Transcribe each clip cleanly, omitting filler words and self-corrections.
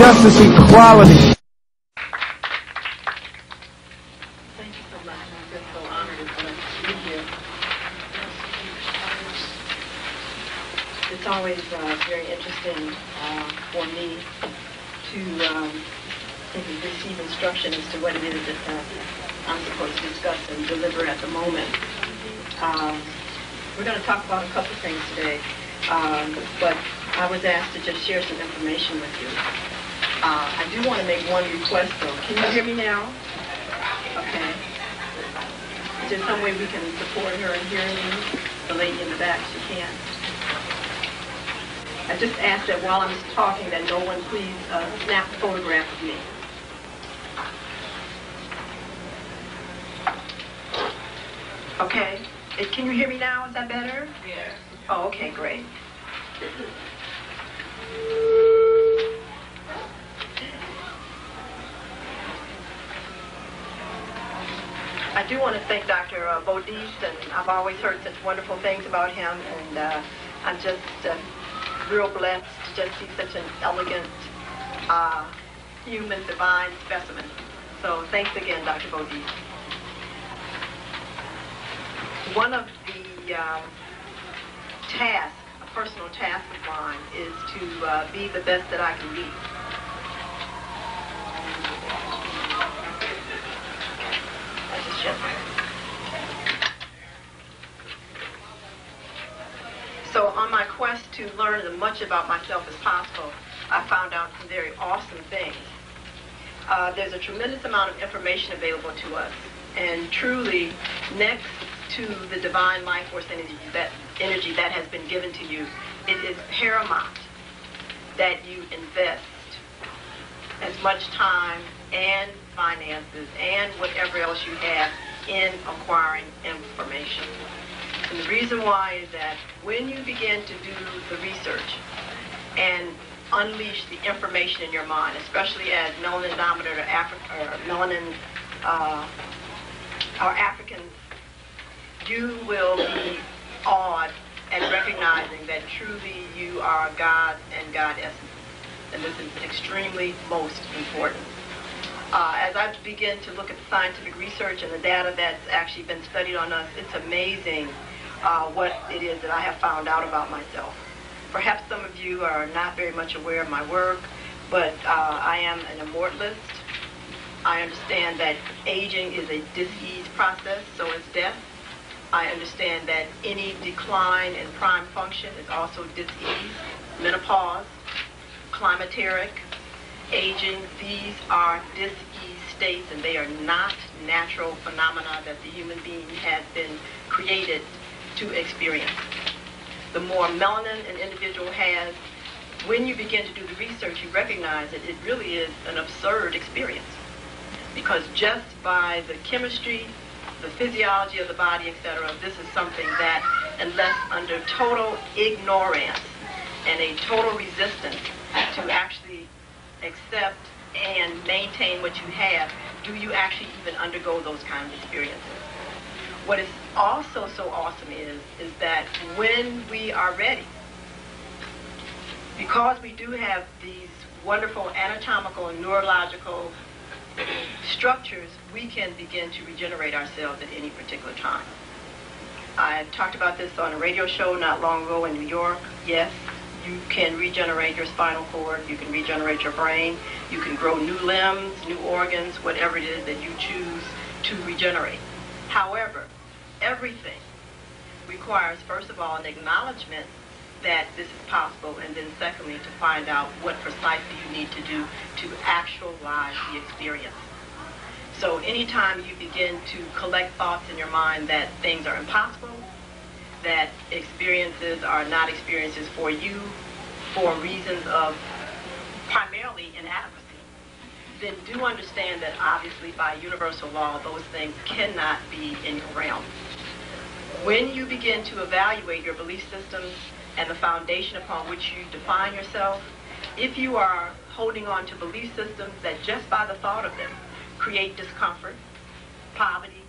justice, equality. Thank you so much. I feel so honored and blessed to be here. It's always very interesting for me to receive instruction as to what it is that I'm supposed to discuss and deliver at the moment. We're going to talk about a couple things today, but I was asked to just share some information with you. I do want to make one request, though. Can you hear me now? Okay. Is there some way we can support her in hearing me? The lady in the back, she can't. I just ask that while I'm talking that no one please snap a photograph of me. Okay. Can you hear me now? Is that better? Yes. Oh, okay, great. I do want to thank Dr. Bodis, and I've always heard such wonderful things about him, and I'm just real blessed to just see such an elegant, human, divine specimen. So thanks again, Dr. Bodis. One of the tasks, a personal task of mine, is to be the best that I can be. That's just gentleman. So on my quest to learn as much about myself as possible, I found out some very awesome things. There's a tremendous amount of information available to us, and truly, next to the divine life force energy that has been given to you, it is paramount that you invest as much time and finances and whatever else you have in acquiring information. And the reason why is that when you begin to do the research and unleash the information in your mind, especially as melanin-dominant or Africans, you will be awed at recognizing that truly you are God and God essence. And this is extremely most important. As I begin to look at the scientific research and the data that's actually been studied on us, it's amazing what it is that I have found out about myself. Perhaps some of you are not very much aware of my work, but I am an immortalist. I understand that aging is a disease process, so is death. I understand that any decline in prime function is also disease, menopause, climateric, aging. These are disease states, and they are not natural phenomena that the human being has been created to experience. The more melanin an individual has, when you begin to do the research, you recognize that it really is an absurd experience. Because just by the chemistry, the physiology of the body, etc., this is something that, unless under total ignorance and a total resistance to actually accept and maintain what you have, do you actually even undergo those kinds of experiences. What is also so awesome is that when we are ready, because we do have these wonderful anatomical and neurological structures, we can begin to regenerate ourselves at any particular time. I talked about this on a radio show not long ago in New York. Yes, you can regenerate your spinal cord, you can regenerate your brain, you can grow new limbs, new organs, whatever it is that you choose to regenerate. However, everything requires, first of all, an acknowledgement that this is possible, and then secondly, to find out what precisely you need to do to actualize the experience. So anytime you begin to collect thoughts in your mind that things are impossible, that experiences are not experiences for you for reasons of primarily inadequacy, then do understand that obviously by universal law, those things cannot be in your realm. When you begin to evaluate your belief systems and the foundation upon which you define yourself, if you are holding on to belief systems that just by the thought of them create discomfort, poverty,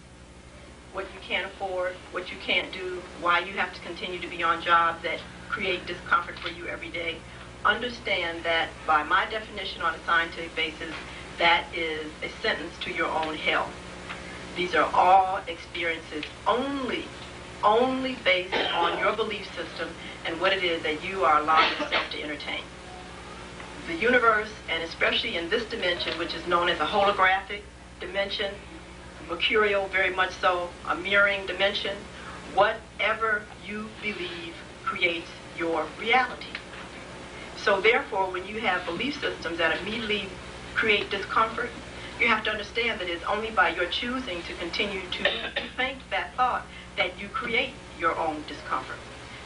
what you can't afford, what you can't do, why you have to continue to be on jobs that create discomfort for you every day, understand that by my definition on a scientific basis, that is a sentence to your own hell. These are all experiences only based on your belief system and what it is that you are allowing yourself to entertain. The universe, and especially in this dimension, which is known as a holographic dimension, mercurial very much so, a mirroring dimension, whatever you believe creates your reality. So therefore, when you have belief systems that immediately create discomfort, you have to understand that it's only by your choosing to continue to think that thought that you create your own discomfort.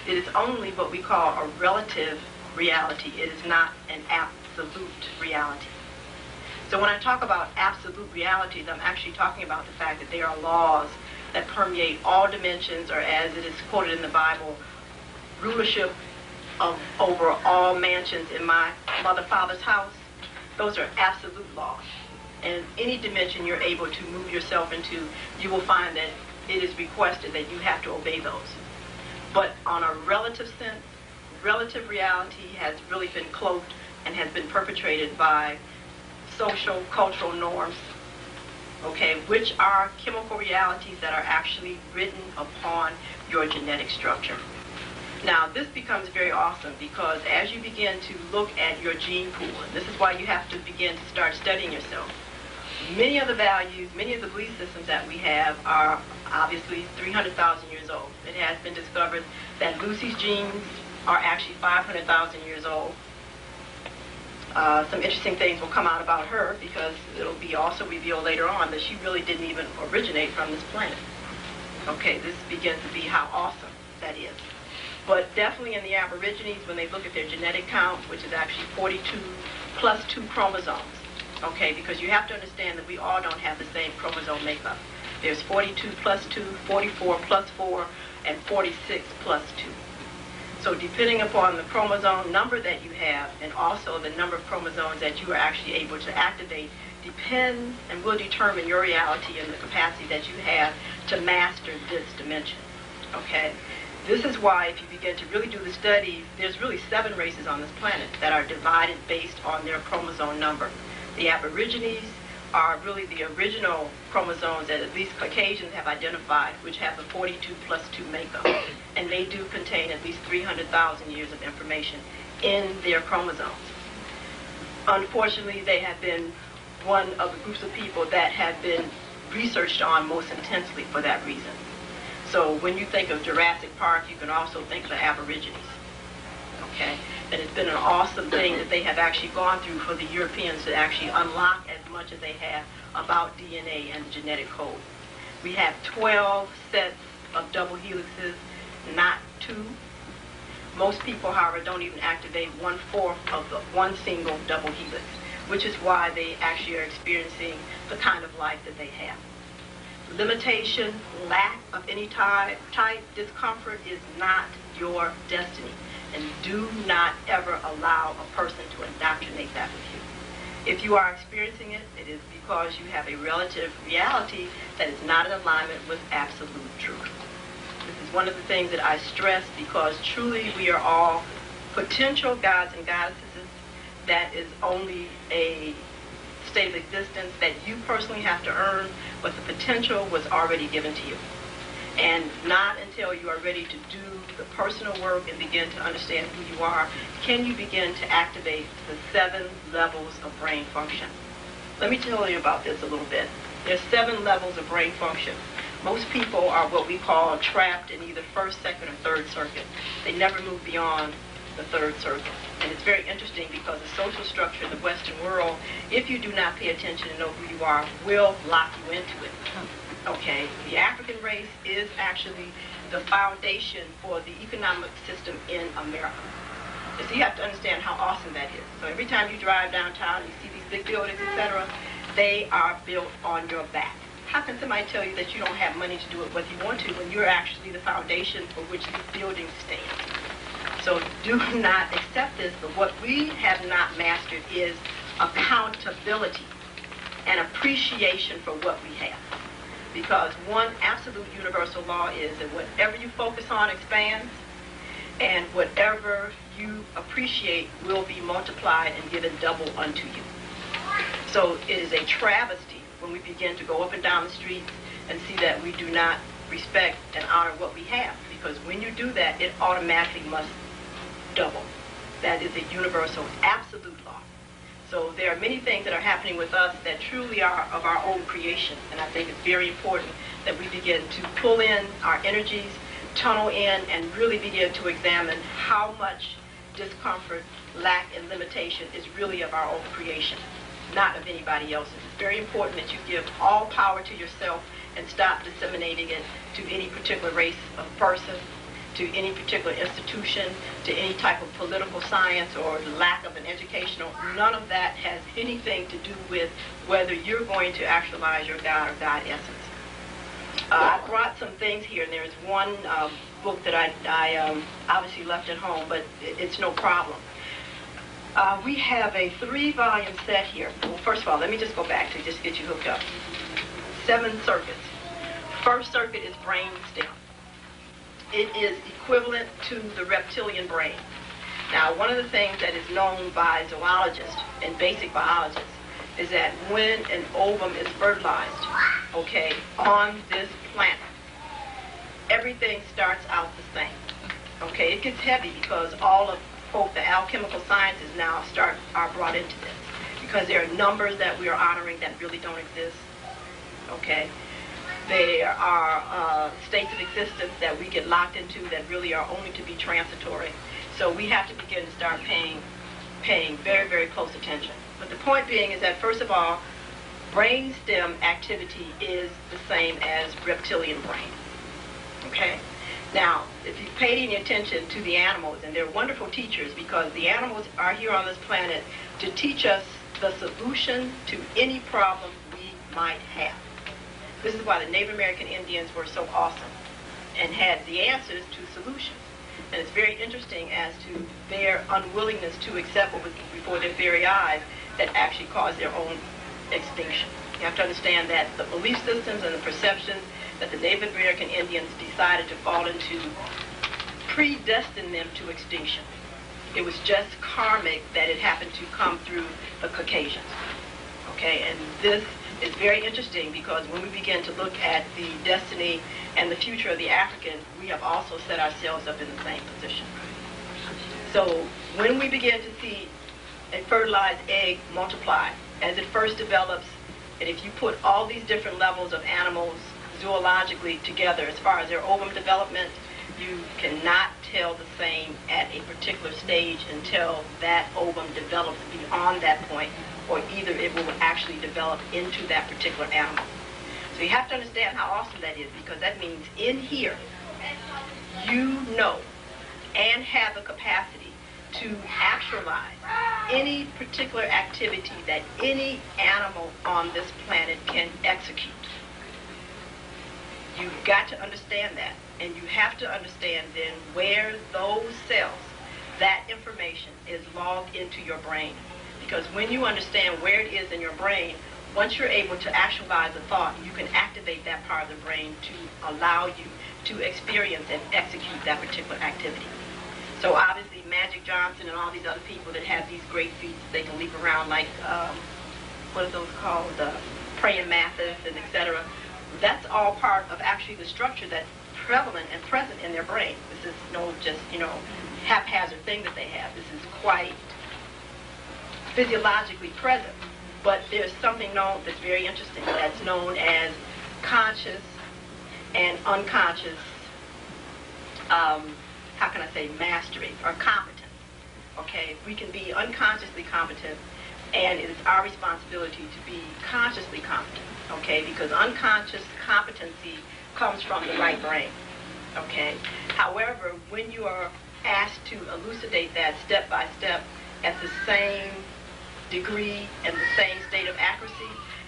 It is only what we call a relative reality. It is not an absolute reality. So when I talk about absolute realities, I'm actually talking about the fact that there are laws that permeate all dimensions, or as it is quoted in the Bible, rulership over all mansions in my mother, father's house. Those are absolute laws. And any dimension you're able to move yourself into, you will find that it is requested that you have to obey those. But on a relative sense, relative reality has really been cloaked and has been perpetrated by social, cultural norms, okay, which are chemical realities that are actually written upon your genetic structure. Now, this becomes very awesome because as you begin to look at your gene pool, and this is why you have to begin to start studying yourself, many of the values, many of the belief systems that we have are obviously 300,000 years old. It has been discovered that Lucy's genes are actually 500,000 years old. Some interesting things will come out about her because it'll be also revealed later on that she really didn't even originate from this planet. Okay, this begins to be how awesome that is. But definitely in the Aborigines, when they look at their genetic count, which is actually 42 plus 2 chromosomes, okay, because you have to understand that we all don't have the same chromosome makeup. There's 42 plus 2, 44 plus 4, and 46 plus 2. So depending upon the chromosome number that you have and also the number of chromosomes that you are actually able to activate depends and will determine your reality and the capacity that you have to master this dimension. Okay? This is why if you begin to really do the studies, there's really 7 races on this planet that are divided based on their chromosome number. The Aborigines are really the original chromosomes that at least Caucasians have identified, which have the 42 plus 2 makeup. And they do contain at least 300,000 years of information in their chromosomes. Unfortunately, they have been one of the groups of people that have been researched on most intensely for that reason. So when you think of Jurassic Park, you can also think of the Aborigines. Okay? And it's been an awesome thing that they have actually gone through for the Europeans to actually unlock as much as they have about DNA and the genetic code. We have 12 sets of double helixes, not 2. Most people, however, don't even activate 1/4 of the one single double helix, which is why they actually are experiencing the kind of life that they have. Limitation, lack of any type, discomfort is not your destiny. And do not ever allow a person to indoctrinate that with you. If you are experiencing it, it is because you have a relative reality that is not in alignment with absolute truth. This is one of the things that I stress because truly we are all potential gods and goddesses. That is only a state of existence that you personally have to earn, but the potential was already given to you. And not until you are ready to do the personal work and begin to understand who you are, can you begin to activate the 7 levels of brain function. Let me tell you about this a little bit. There's 7 levels of brain function. Most people are what we call trapped in either first, second, or third circuit. They never move beyond the third circuit. And it's very interesting because the social structure in the Western world, if you do not pay attention and know who you are, will lock you into it. Okay, the African race is actually the foundation for the economic system in America. So you have to understand how awesome that is. So every time you drive downtown and you see these big buildings, etc., they are built on your back. How can somebody tell you that you don't have money to do it whether you want to when you're actually the foundation for which these buildings stand? So do not accept this, but what we have not mastered is accountability and appreciation for what we have. Because one absolute universal law is that whatever you focus on expands. and whatever you appreciate will be multiplied and given double unto you. So it is a travesty when we begin to go up and down the streets and see that we do not respect and honor what we have, because when you do that, it automatically must double. That is a universal, absolute law. So there are many things that are happening with us that truly are of our own creation, and I think it's very important that we begin to pull in our energies, tunnel in, and really begin to examine how much discomfort, lack, and limitation is really of our own creation, not of anybody else's. It's very important that you give all power to yourself and stop disseminating it to any particular race of person, to any particular institution, to any type of political science or lack of an educational. None of that has anything to do with whether you're going to actualize your God or God essence. I brought some things here, and there's one book that I obviously left at home, but it's no problem. We have a 3-volume set here. Well, first of all, let me just go back to just get you hooked up. 7 circuits. First circuit is brain stem. It is equivalent to the reptilian brain. Now, one of the things that is known by zoologists and basic biologists is that when an ovum is fertilized, okay, on this planet, everything starts out the same. Okay, it gets heavy because all of, quote, the alchemical sciences now are brought into this, because there are numbers that we are honoring that really don't exist. Okay, there are states of existence that we get locked into that really are only to be transitory. So we have to begin to start paying very, very close attention. But the point being is that, first of all, brainstem activity is the same as reptilian brain. Okay? Now, if you pay any attention to the animals, and they're wonderful teachers, because the animals are here on this planet to teach us the solution to any problem we might have. This is why the Native American Indians were so awesome and had the answers to solutions. And it's very interesting as to their unwillingness to accept what was before their very eyes that actually caused their own extinction. You have to understand that the belief systems and the perceptions that the Native American Indians decided to fall into predestined them to extinction. It was just karmic that it happened to come through the Caucasians. Okay, and this is very interesting, because when we begin to look at the destiny and the future of the African, we have also set ourselves up in the same position. So when we begin to see a fertilized egg multiply, as it first develops, and if you put all these different levels of animals zoologically together as far as their ovum development, you cannot tell the same at a particular stage until that ovum develops beyond that point, or either it will actually develop into that particular animal. So you have to understand how awesome that is, because that means in here, you know and have the capacity to actualize any particular activity that any animal on this planet can execute. You've got to understand that, and you have to understand then where those cells, that information is logged into your brain. Because when you understand where it is in your brain, once you're able to actualize a thought, you can activate that part of the brain to allow you to experience and execute that particular activity. So obviously Magic Johnson and all these other people that have these great feats, they can leap around like, what are those called, praying mantis and etc. That's all part of actually the structure that's prevalent and present in their brain. This is no just, haphazard thing that they have. This is quite physiologically present. But there's something known that's very interesting that's known as conscious and unconscious, how can I say, mastery or competence. Okay, we can be unconsciously competent, and it is our responsibility to be consciously competent. Okay, because unconscious competency comes from the right brain. Okay, however, when you are asked to elucidate that step by step at the same degree and the same state of accuracy,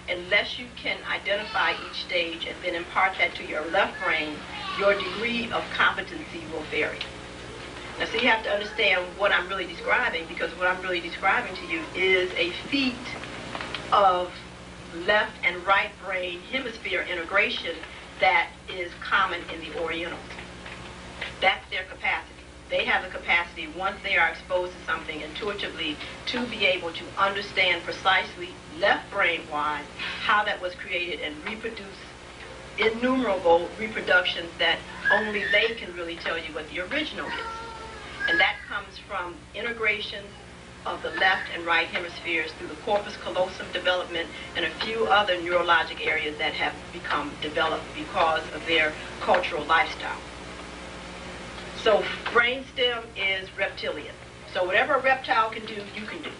unless you can identify each stage and then impart that to your left brain, your degree of competency will vary. Now, so you have to understand what I'm really describing, because what I'm really describing to you is a feat of left and right brain hemisphere integration that is common in the Orientals. That's their capacity. they have the capacity, once they are exposed to something intuitively, to be able to understand precisely, left brain-wise, how that was created and reproduce innumerable reproductions that only they can really tell you what the original is. And that comes from integration of the left and right hemispheres through the corpus callosum development and a few other neurologic areas that have become developed because of their cultural lifestyle. So brainstem is reptilian. So whatever a reptile can do, you can do.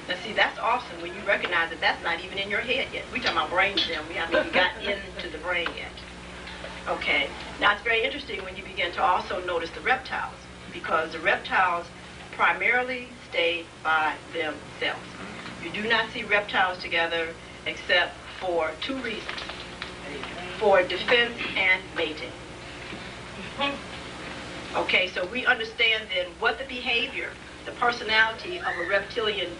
Now see, that's awesome when you recognize that that's not even in your head yet. We're talking about brainstem. We haven't even got into the brain yet. Okay. Now it's very interesting when you begin to also notice the reptiles, because the reptiles primarily stay by themselves. You do not see reptiles together except for two reasons: for defense and mating. Okay, so we understand then what the behavior, the personality of a reptilian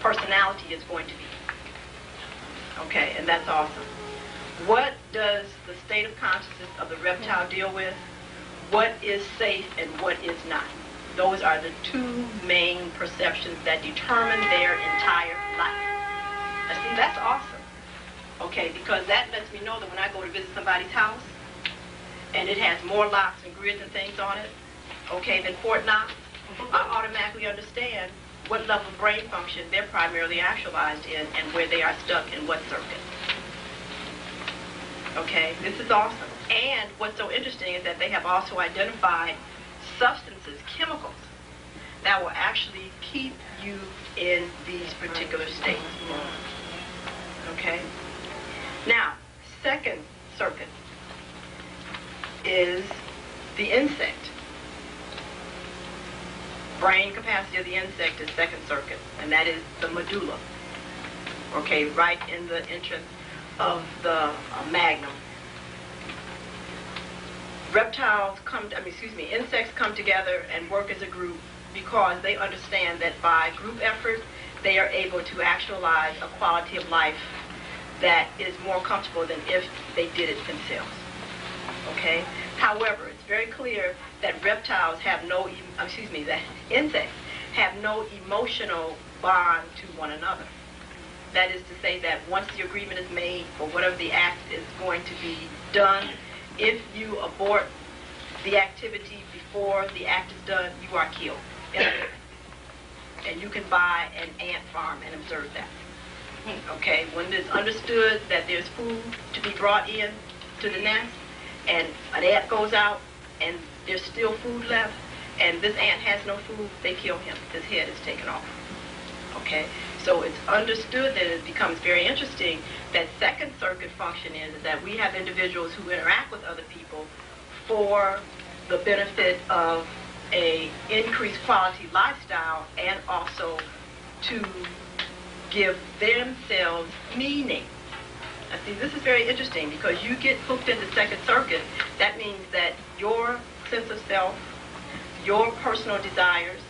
personality is going to be. Okay, and that's awesome. What does the state of consciousness of the reptile deal with? What is safe and what is not? Those are the two main perceptions that determine their entire life. Now see, that's awesome. Okay, because that lets me know that when I go to visit somebody's house, and it has more locks and grids and things on it, okay, than Fort Knox, I automatically understand what level of brain function they're primarily actualized in and where they are stuck in what circuit. Okay, this is awesome. And what's so interesting is that they have also identified substances, chemicals, that will actually keep you in these particular states. Okay? Now, second circuit is the insect. Brain capacity of the insect is second circuit, and that is the medulla. Okay, right in the entrance of the magnum. Insects come together and work as a group because they understand that by group effort, they are able to actualize a quality of life that is more comfortable than if they did it themselves. Okay? However, it's very clear that reptiles have that insects have no emotional bond to one another. That is to say that once the agreement is made for whatever the act is going to be done, if you abort the activity before the act is done, you are killed. And you can buy an ant farm and observe that. Okay, when it's understood that there's food to be brought in to the nest, and an ant goes out, and there's still food left, and this ant has no food, they kill him. His head is taken off. Okay, so it's understood that it becomes very interesting that second circuit function is that we have individuals who interact with other people for the benefit of a increased quality lifestyle and also to give themselves meaning. Now see, this is very interesting because you get hooked into second circuit. That means that your sense of self, your personal desires,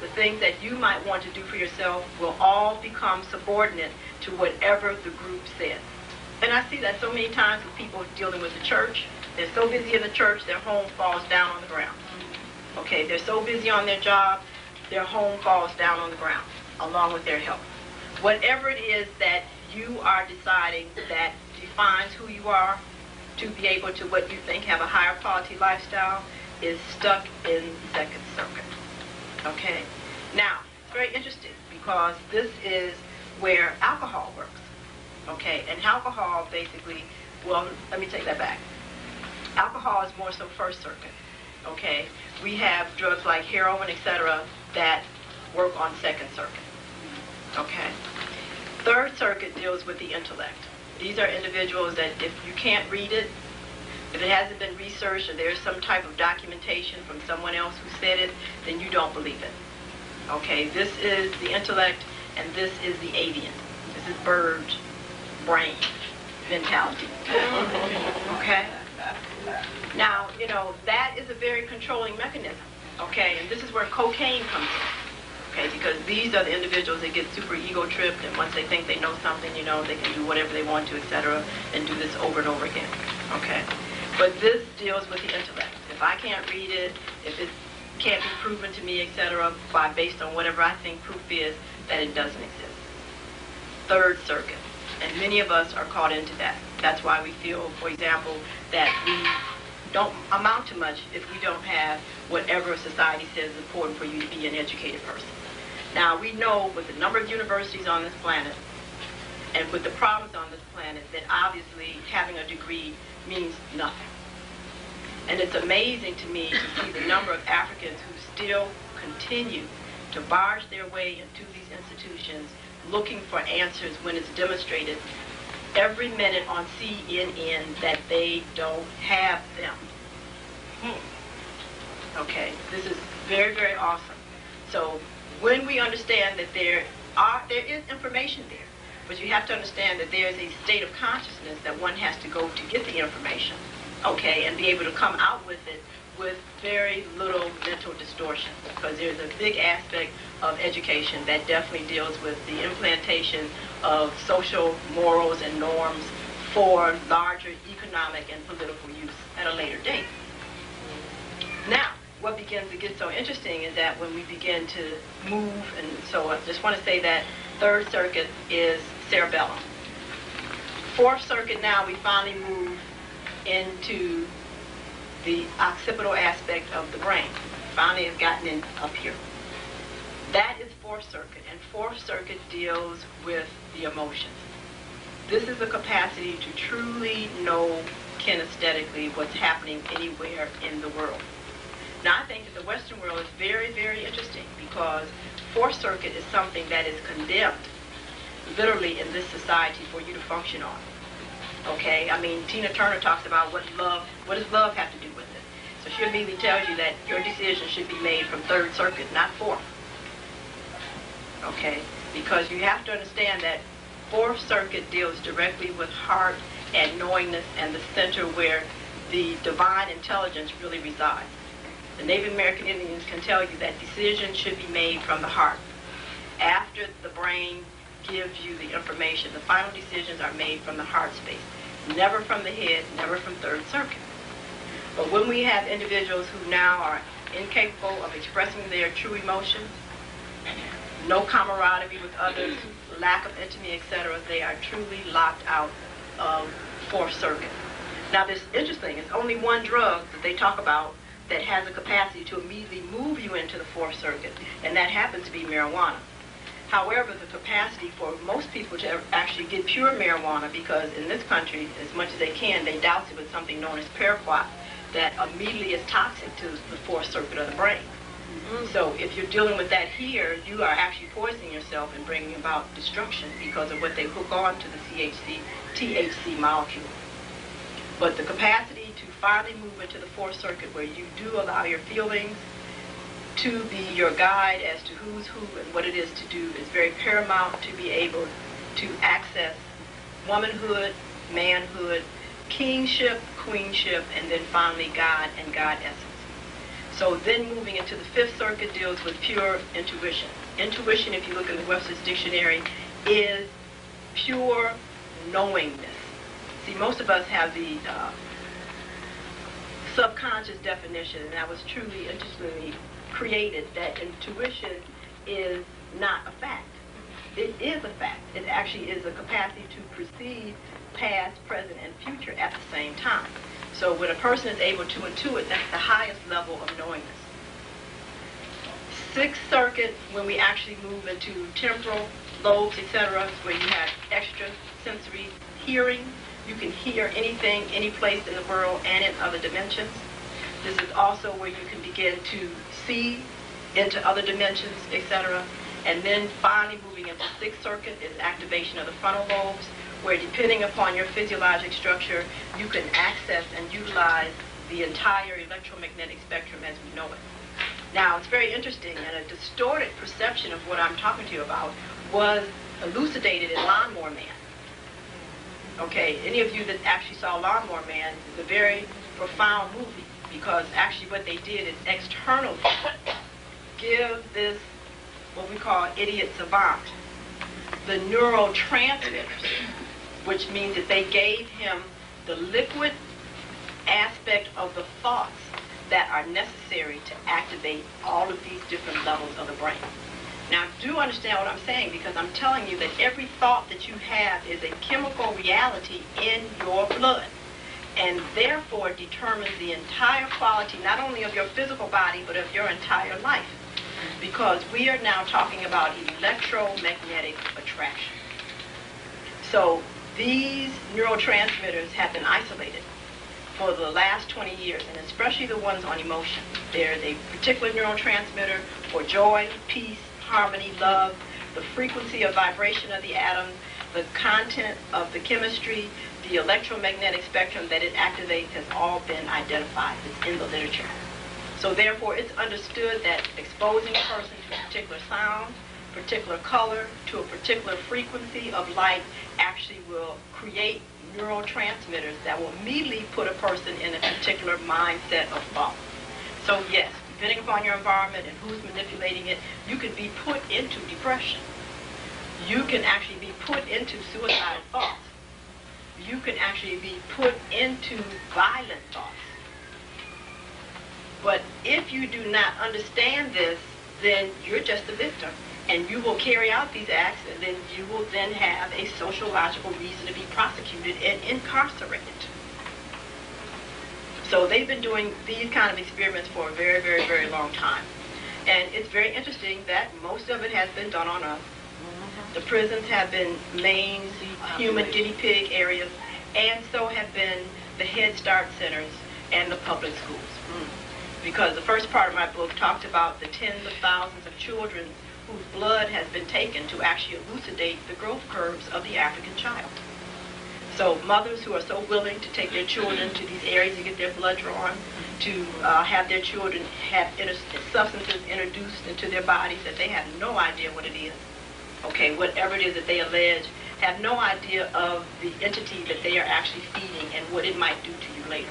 the things that you might want to do for yourself will all become subordinate to whatever the group says. And I see that so many times with people dealing with the church. They're so busy in the church, their home falls down on the ground. Okay, they're so busy on their job, their home falls down on the ground, along with their health. Whatever it is that you are deciding that defines who you are to be able to what you think have a higher quality lifestyle is stuck in second circuit. Okay? Now, it's very interesting because this is where alcohol works. Okay? And alcohol basically, well, let me take that back. Alcohol is more so first circuit. Okay? We have drugs like heroin, etc., that work on second circuit. Okay? Third circuit deals with the intellect. These are individuals that if you can't read it, if it hasn't been researched or there's some type of documentation from someone else who said it, then you don't believe it. Okay, this is the intellect and this is the avian. This is bird brain mentality. Okay? Now, you know, that is a very controlling mechanism. Okay, and this is where cocaine comes in. Okay, because these are the individuals that get super ego tripped, and once they think they know something, you know, they can do whatever they want to, etc., and do this over and over again. Okay, but this deals with the intellect. If I can't read it, if it's can't be proven to me, etc., by based on whatever I think proof is, that it doesn't exist. Third circuit. And many of us are caught into that. That's why we feel, for example, that we don't amount to much if we don't have whatever society says is important for you to be an educated person. Now, we know with the number of universities on this planet and with the problems on this planet that obviously having a degree means nothing. And it's amazing to me to see the number of Africans who still continue to barge their way into these institutions looking for answers when it's demonstrated every minute on CNN that they don't have them. Okay, this is very, very awesome. So when we understand that there is information there, but you have to understand that there is a state of consciousness that one has to go to get the information, okay, and be able to come out with it with very little mental distortion, because there's a big aspect of education that definitely deals with the implantation of social morals and norms for larger economic and political use at a later date. Now, what begins to get so interesting is that when we begin to move, and so I just want to say that third circuit is cerebellum. Fourth circuit, now we finally move into the occipital aspect of the brain. Finally has gotten in up here. That is fourth circuit, and fourth circuit deals with the emotions. This is the capacity to truly know kinesthetically what's happening anywhere in the world. Now, I think that the Western world is very, very interesting because fourth circuit is something that is condemned literally in this society for you to function on. Okay, I mean, Tina Turner talks about what does love have to do with it? So she immediately tells you that your decision should be made from third circuit, not fourth. Okay, because you have to understand that fourth circuit deals directly with heart and knowingness and the center where the divine intelligence really resides. The Native American Indians can tell you that decisions should be made from the heart. After the brain gives you the information, the final decisions are made from the heart space. Never from the head, never from third circuit. But when we have individuals who now are incapable of expressing their true emotions, no camaraderie with others, lack of intimacy, etc., they are truly locked out of fourth circuit. Now, this is interesting. It's only one drug that they talk about that has a capacity to immediately move you into the fourth circuit, and that happens to be marijuana. However, the capacity for most people to actually get pure marijuana, because in this country, as much as they can, they douse it with something known as paraquat that immediately is toxic to the fourth circuit of the brain. So if you're dealing with that here, you are actually poisoning yourself and bringing about destruction because of what they hook on to the THC molecule. But the capacity to finally move into the fourth circuit where you do allow your feelings to be your guide as to who's who and what it is to do is very paramount to be able to access womanhood, manhood, kingship, queenship, and then finally God and God essence. So then moving into the fifth circuit deals with pure intuition. Intuition, if you look in the Webster's dictionary, is pure knowingness. See, most of us have the subconscious definition, and that was truly interestingly created, that intuition is not a fact. It is a fact. It actually is a capacity to perceive past, present, and future at the same time. So when a person is able to intuit, that's the highest level of knowingness. Sixth circuit, when we actually move into temporal lobes, etc., where you have extra sensory hearing. You can hear anything, any place in the world and in other dimensions. This is also where you can begin to see into other dimensions, etc. And then finally moving into sixth circuit is activation of the frontal lobes, where depending upon your physiologic structure, you can access and utilize the entire electromagnetic spectrum as we know it. Now, it's very interesting, and a distorted perception of what I'm talking to you about was elucidated in Lawnmower Man. Okay, any of you that actually saw Lawnmower Man, is a very profound movie, because actually what they did is externally give this, what we call idiot savant, the neurotransmitters, which means that they gave him the liquid aspect of the thoughts that are necessary to activate all of these different levels of the brain. Now, do understand what I'm saying, because I'm telling you that every thought that you have is a chemical reality in your blood, and therefore determines the entire quality, not only of your physical body, but of your entire life. Because we are now talking about electromagnetic attraction. So these neurotransmitters have been isolated for the last 20 years, and especially the ones on emotion. There's a particular neurotransmitter for joy, peace, harmony, love, the frequency of vibration of the atom, the content of the chemistry, the electromagnetic spectrum that it activates has all been identified. It's in the literature. So therefore, it's understood that exposing a person to a particular sound, particular color, to a particular frequency of light actually will create neurotransmitters that will immediately put a person in a particular mindset of thought. So yes, depending upon your environment and who's manipulating it, you can be put into depression. You can actually be put into suicidal thoughts. You can actually be put into violent thoughts. But if you do not understand this, then you're just a victim. And you will carry out these acts, and then you will then have a sociological reason to be prosecuted and incarcerated. So they've been doing these kind of experiments for a very, very, very long time. And it's very interesting that most of it has been done on us. The prisons have been main human guinea pig areas, and so have been the Head Start centers and the public schools. Because the first part of my book talked about the tens of thousands of children whose blood has been taken to actually elucidate the growth curves of the African child. So mothers who are so willing to take their children to these areas to get their blood drawn, to have their children have substances introduced into their bodies that they have no idea what it is. Okay, whatever it is that they allege, have no idea of the entity that they are actually feeding and what it might do to you later.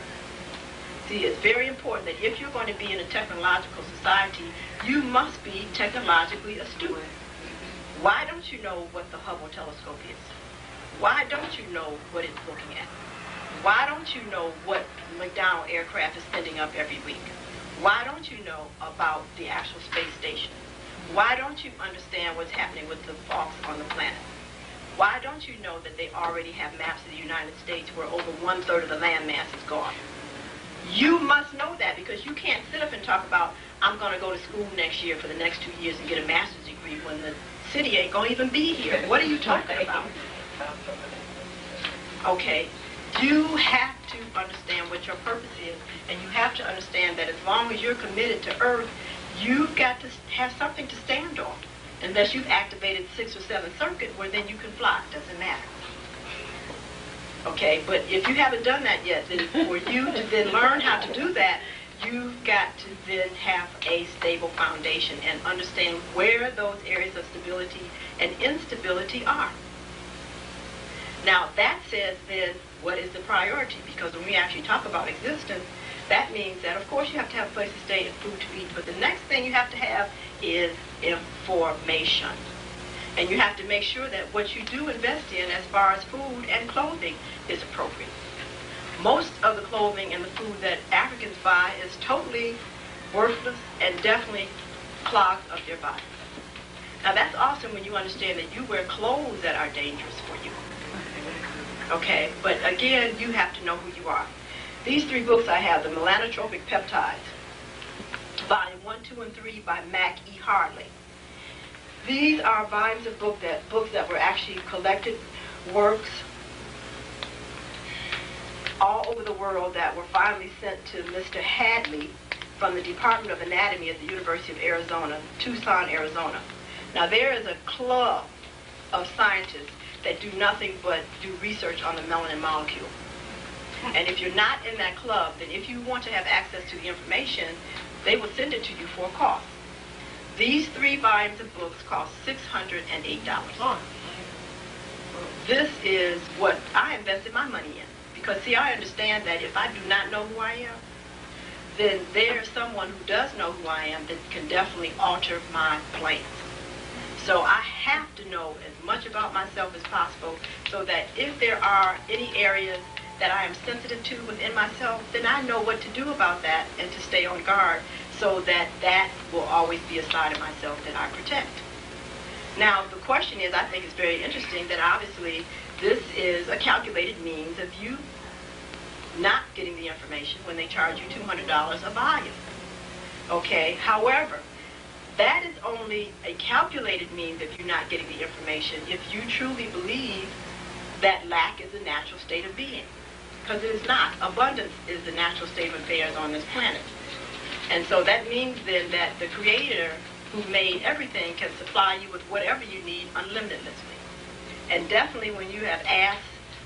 See, it's very important that if you're going to be in a technological society, you must be technologically astute. Why don't you know what the Hubble telescope is? Why don't you know what it's looking at? Why don't you know what McDonnell aircraft is sending up every week? Why don't you know about the actual space station? Why don't you understand what's happening with the faults on the planet? Why don't you know that they already have maps of the United States where over 1/3 of the landmass is gone? You must know that, because you can't sit up and talk about, I'm going to go to school next year for the next 2 years and get a master's degree when the city ain't going to even be here. What are you talking about? Okay, you have to understand what your purpose is, and you have to understand that as long as you're committed to Earth, you've got to have something to stand on. Unless you've activated 6th or 7th circuit, where then you can fly. Doesn't matter. Okay, but if you haven't done that yet, then for you to then learn how to do that, you've got to then have a stable foundation and understand where those areas of stability and instability are. Now, that says then, what is the priority? Because when we actually talk about existence, that means that, of course, you have to have a place to stay and food to eat, but the next thing you have to have is information. And you have to make sure that what you do invest in as far as food and clothing is appropriate. Most of the clothing and the food that Africans buy is totally worthless and definitely clogs up their body. Now that's awesome when you understand that you wear clothes that are dangerous for you. Okay, but again, you have to know who you are. These 3 books I have, the Melanotropic Peptides, Volume 1, 2, and 3 by Mac E. Hardley. These are volumes of books that were actually collected works all over the world that were finally sent to Mr. Hadley from the Department of Anatomy at the University of Arizona, Tucson, Arizona. Now there is a club of scientists that do nothing but do research on the melanin molecule. And if you're not in that club, then if you want to have access to the information, they will send it to you for a cost. These 3 volumes of books cost $608. This is what I invested my money in. Because, see, I understand that if I do not know who I am, then there's someone who does know who I am that can definitely alter my plans. So I have to know as much about myself as possible so that if there are any areas that I am sensitive to within myself, then I know what to do about that and to stay on guard so that that will always be a side of myself that I protect. Now, the question is, I think it's very interesting that obviously this is a calculated means of you not getting the information when they charge you $200 a volume. Okay, however, that is only a calculated means of you not getting the information if you truly believe that lack is a natural state of being. Because it is not. Abundance is the natural state of affairs on this planet. And so that means then that the Creator who made everything can supply you with whatever you need unlimitedly. And definitely when you have asked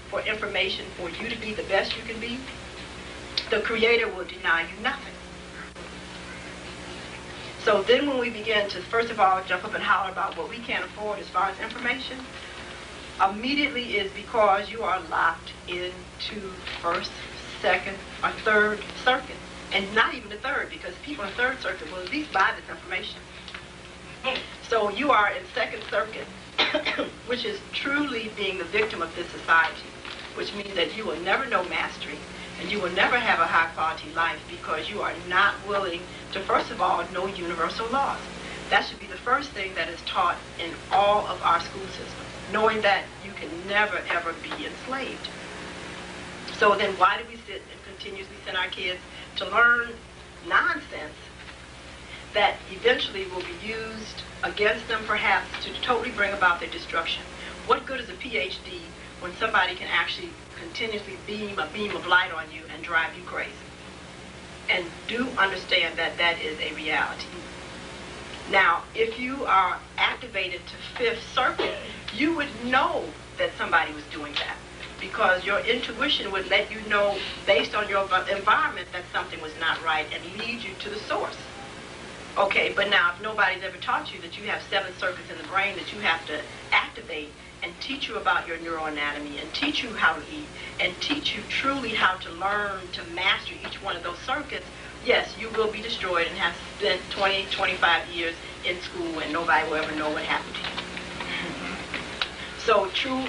for information for you to be the best you can be, the Creator will deny you nothing. So then when we begin to, first of all, jump up and holler about what we can't afford as far as information, immediately is because you are locked into first, second, or third circuit. And not even the third, because people in third circuit will at least buy this information. So you are in second circuit, which is truly being the victim of this society, which means that you will never know mastery, and you will never have a high-quality life because you are not willing to, first of all, know universal laws. That should be the first thing that is taught in all of our school systems, knowing that you can never, ever be enslaved. So then why do we sit and continuously send our kids to learn nonsense that eventually will be used against them, perhaps, to totally bring about their destruction? What good is a PhD when somebody can actually continuously beam of light on you and drive you crazy? And do understand that that is a reality. Now, if you are activated to Fifth Circuit, you would know that somebody was doing that, because your intuition would let you know, based on your environment, that something was not right and lead you to the source. Okay, but now if nobody's ever taught you that you have 7 circuits in the brain that you have to activate, and teach you about your neuroanatomy, and teach you how to eat, and teach you truly how to learn to master each one of those circuits, yes, you will be destroyed and have spent 20, 25 years in school and nobody will ever know what happened to you. So true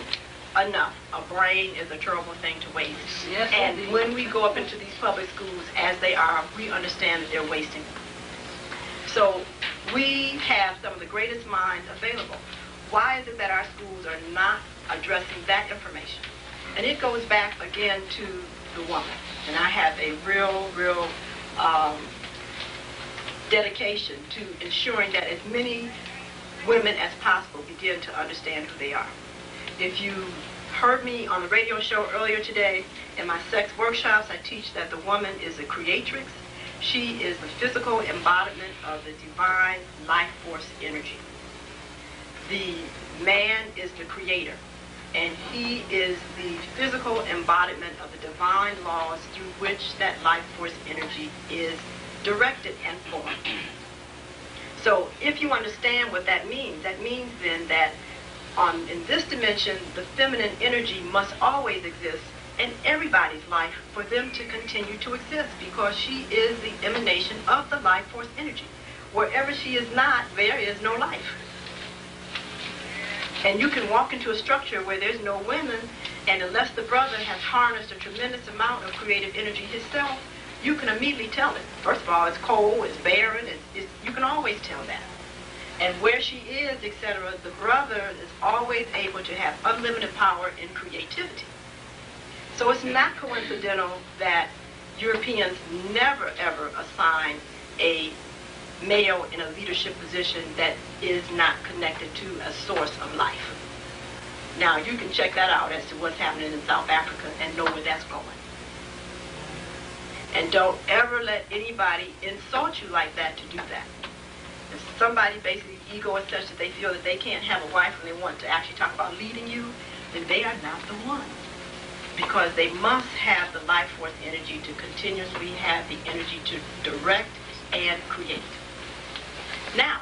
enough, a brain is a terrible thing to waste. Yes, and indeed. when we go up into these public schools as they are, we understand that they're wasting them. So we have some of the greatest minds available. Why is it that our schools are not addressing that information? And it goes back again to the woman. And I have a real dedication to ensuring that as many women as possible begin to understand who they are. If you heard me on the radio show earlier today, in my sex workshops, I teach that the woman is a creatrix. She is the physical embodiment of the divine life force energy. The man is the creator, and he is the physical embodiment of the divine laws through which that life force energy is directed and formed. So if you understand what that means then that in this dimension, the feminine energy must always exist in everybody's life for them to continue to exist, because she is the emanation of the life force energy. Wherever she is not, there is no life. And you can walk into a structure where there's no women, and unless the brother has harnessed a tremendous amount of creative energy himself, you can immediately tell it. First of all, it's cold, it's barren, you can always tell that. And where she is, etc., the brother is always able to have unlimited power in creativity. So it's not coincidental that Europeans never ever assign a male in a leadership position that is not connected to a source of life. Now, you can check that out as to what's happening in South Africa and know where that's going. And don't ever let anybody insult you like that to do that. If somebody basically ego is such that they feel that they can't have a wife and they want to actually talk about leading you, then they are not the one. Because they must have the life force energy to continuously have the energy to direct and create. Now,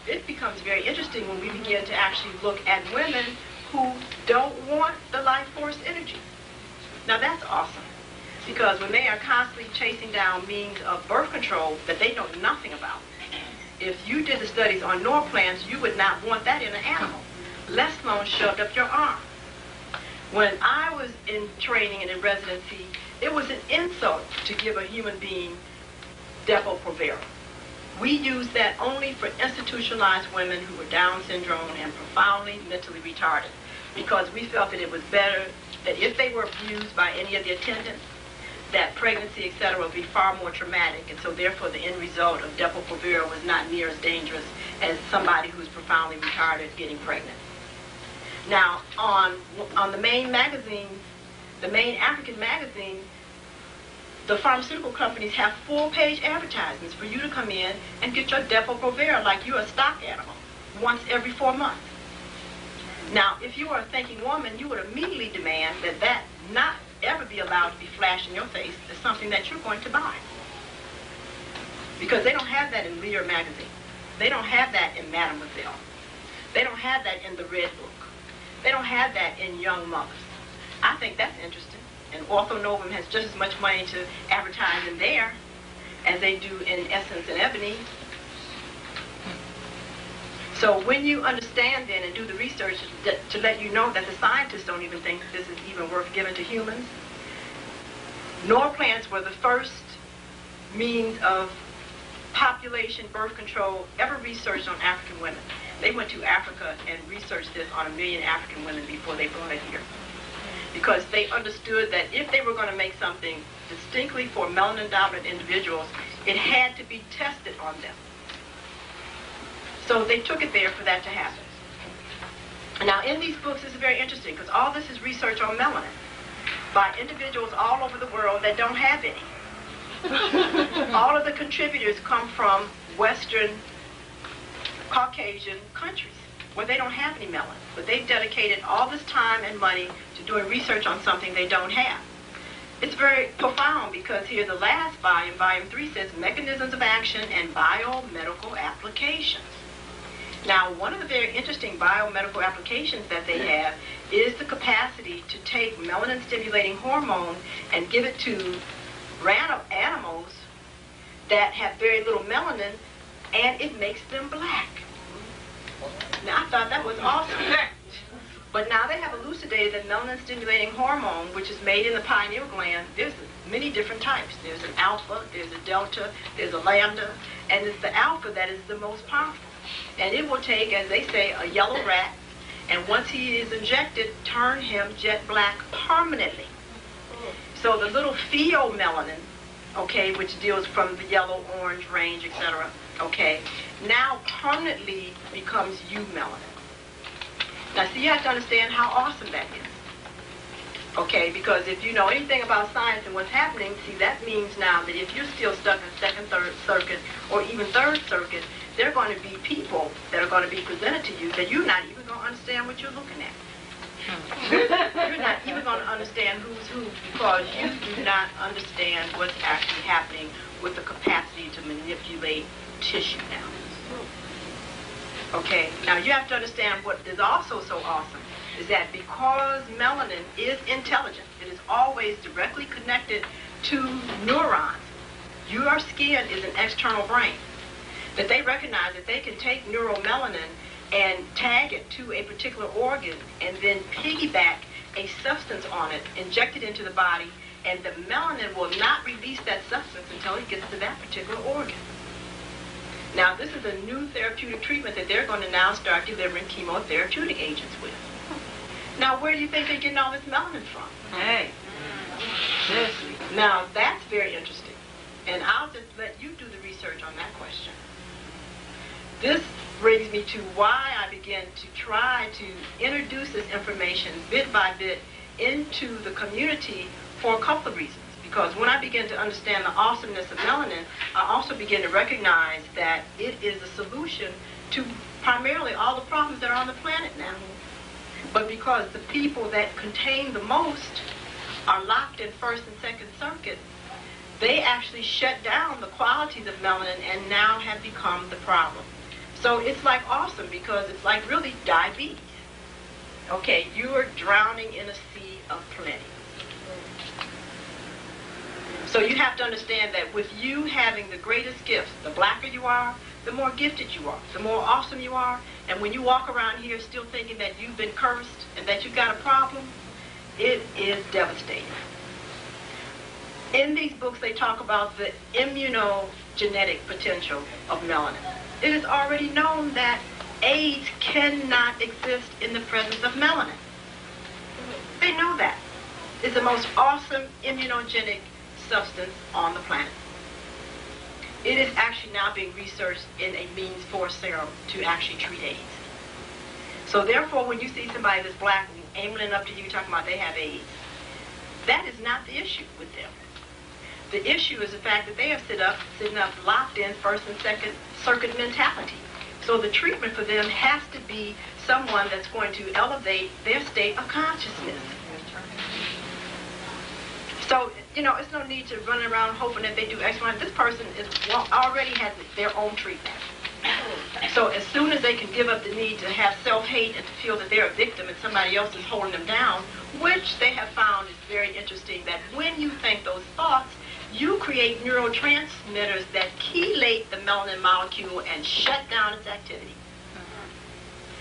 it becomes very interesting when we begin to actually look at women who don't want the life force energy. Now that's awesome, because when they are constantly chasing down means of birth control that they know nothing about, if you did the studies on norplans, you would not want that in an animal, let alone shoved up your arm. When I was in training and in residency, it was an insult to give a human being Depo-Provera. We used that only for institutionalized women who were Down syndrome and profoundly mentally retarded, because we felt that it was better that if they were abused by any of the attendants, that pregnancy, etc., would be far more traumatic, and so therefore the end result of Depo-Provera was not near as dangerous as somebody who's profoundly retarded getting pregnant. Now, on the main magazines, the main African magazines, the pharmaceutical companies have full-page advertisements for you to come in and get your Depo-Provera like you're a stock animal once every 4 months. Now, if you are a thinking woman, you would immediately demand that that not ever be allowed to be flashed in your face as something that you're going to buy. Because they don't have that in Lear magazine. They don't have that in Mademoiselle. They don't have that in the Red Book. They don't have that in Young Mothers. I think that's interesting. And Orthonovum has just as much money to advertise in there as they do in Essence and Ebony. So when you understand then and do the research to let you know that the scientists don't even think this is even worth giving to humans, Norplants were the first means of population birth control ever researched on African women. They went to Africa and researched this on 1 million African women before they brought it here. Because they understood that if they were going to make something distinctly for melanin-dominant individuals, it had to be tested on them. So they took it there for that to happen. Now, in these books, this is very interesting, because all this is research on melanin by individuals all over the world that don't have any. All of the contributors come from Western Caucasian countries where they don't have any melanin, but they've dedicated all this time and money to doing research on something they don't have. It's very profound, because here the last volume, volume 3, says Mechanisms of Action and Biomedical Applications. Now, one of the very interesting biomedical applications that they have is the capacity to take melanin-stimulating hormone and give it to random animals that have very little melanin, and it makes them black. Now, I thought that was awesome. But now they have elucidated that melanin-stimulating hormone, which is made in the pineal gland, there's many different types. There's an alpha, there's a delta, there's a lambda, and it's the alpha that is the most powerful. And it will take, as they say, a yellow rat, and once he is injected, turn him jet black permanently. So the little pheomelanin, okay, which deals from the yellow, orange range, etc., okay, now permanently becomes eumelanin. Now, see, you have to understand how awesome that is. Okay, because if you know anything about science and what's happening, see, that means now that if you're still stuck in second, third circuit, or even third circuit, there are going to be people that are going to be presented to you that you're not even going to understand what you're looking at. You're not even going to understand who's who, because you do not understand what's actually happening with the capacity to manipulate tissue now. Okay, now you have to understand what is also so awesome is that because melanin is intelligent, it is always directly connected to neurons. Your skin is an external brain. That they recognize that they can take neuromelanin and tag it to a particular organ and then piggyback a substance on it, inject it into the body, and the melanin will not release that substance until it gets to that particular organ. Now, this is a new therapeutic treatment that they're going to now start delivering chemotherapeutic agents with. Now, where do you think they're getting all this melanin from? Hey, seriously. Now, that's very interesting. And I'll just let you do the research on that question. This brings me to why I began to try to introduce this information bit by bit into the community for a couple of reasons. Because when I began to understand the awesomeness of melanin, I also began to recognize that it is a solution to primarily all the problems that are on the planet now. But because the people that contain the most are locked in first and second circuit, they actually shut down the qualities of melanin and now have become the problem. So it's like awesome, because it's like really diabetes. Okay, you are drowning in a sea of plenty. So you have to understand that with you having the greatest gifts, the blacker you are, the more gifted you are, the more awesome you are. And when you walk around here still thinking that you've been cursed and that you've got a problem, It is devastating. In these books, they talk about the immunogenetic potential of melanin. It is already known that AIDS cannot exist in the presence of melanin. They know that. It's the most awesome immunogenic substance on the planet. It is actually now being researched in a means for serum to actually treat AIDS. So therefore, when you see somebody that's black aiming up to you talking about they have AIDS, that is not the issue with them. The issue is the fact that they are sitting up locked in first and second circuit mentality. So the treatment for them has to be someone that's going to elevate their state of consciousness. So, it's no need to run around hoping that they do X, Y. This person already has their own treatment. So as soon as they can give up the need to have self-hate and to feel that they're a victim and somebody else is holding them down, which they have found is very interesting, that when you think those thoughts, you create neurotransmitters that chelate the melanin molecule and shut down its activity.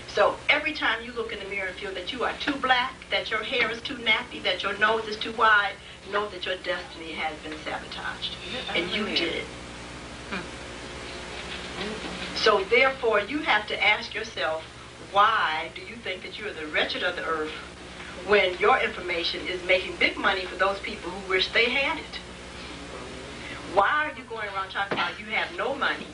So every time you look in the mirror and feel that you are too black, that your hair is too nappy, that your nose is too wide, know that your destiny has been sabotaged. And you did it. So therefore, you have to ask yourself, why do you think that you are the wretched of the earth when your information is making big money for those people who wish they had it? Why are you going around talking about you have no money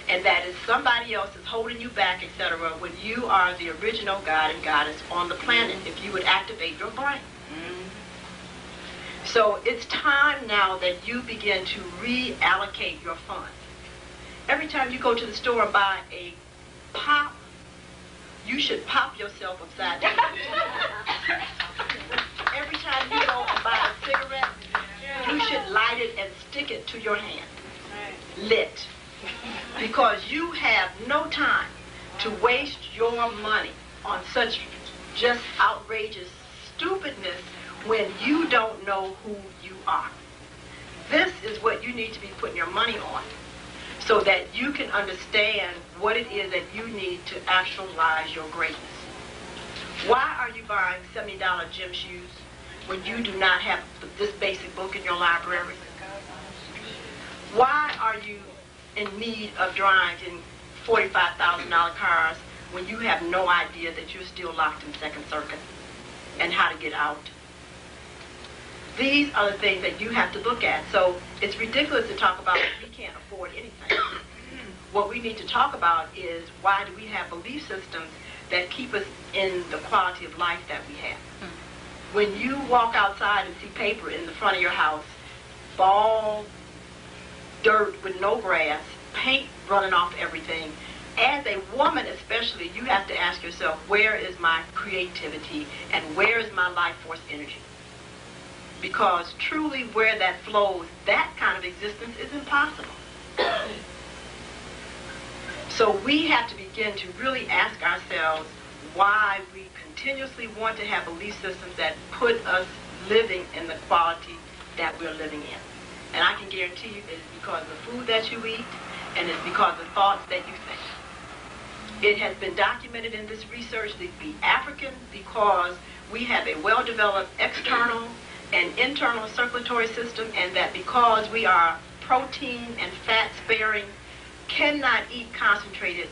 and that is somebody else is holding you back, etc., when you are the original God and Goddess on the planet, if you would activate your brain? So it's time now that you begin to reallocate your funds. Every time you go to the store and buy a pop, you should pop yourself upside down. Every time you go and buy a cigarette, you should light it and stick it to your hand. Lit. Because you have no time to waste your money on such just outrageous stupidness when you don't know who you are. This is what you need to be putting your money on, so that you can understand what it is that you need to actualize your greatness. Why are you buying $70 gym shoes when you do not have this basic book in your library? Why are you in need of driving $45,000 cars when you have no idea that you're still locked in second circuit and how to get out? These are the things that you have to look at. So it's ridiculous to talk about we can't afford anything. What we need to talk about is, why do we have belief systems that keep us in the quality of life that we have? When you walk outside and see paper in the front of your house, bald dirt with no grass, paint running off everything, as a woman especially, you have to ask yourself, where is my creativity and where is my life force energy? Because truly where that flows, that kind of existence is impossible. So we have to begin to really ask ourselves why we continuously want to have belief systems that put us living in the quality that we're living in. And I can guarantee you it's because of the food that you eat, and it's because of the thoughts that you think. It has been documented in this research that the African, because we have a well-developed external and internal circulatory system, and that because we are protein and fat sparing, cannot eat concentrated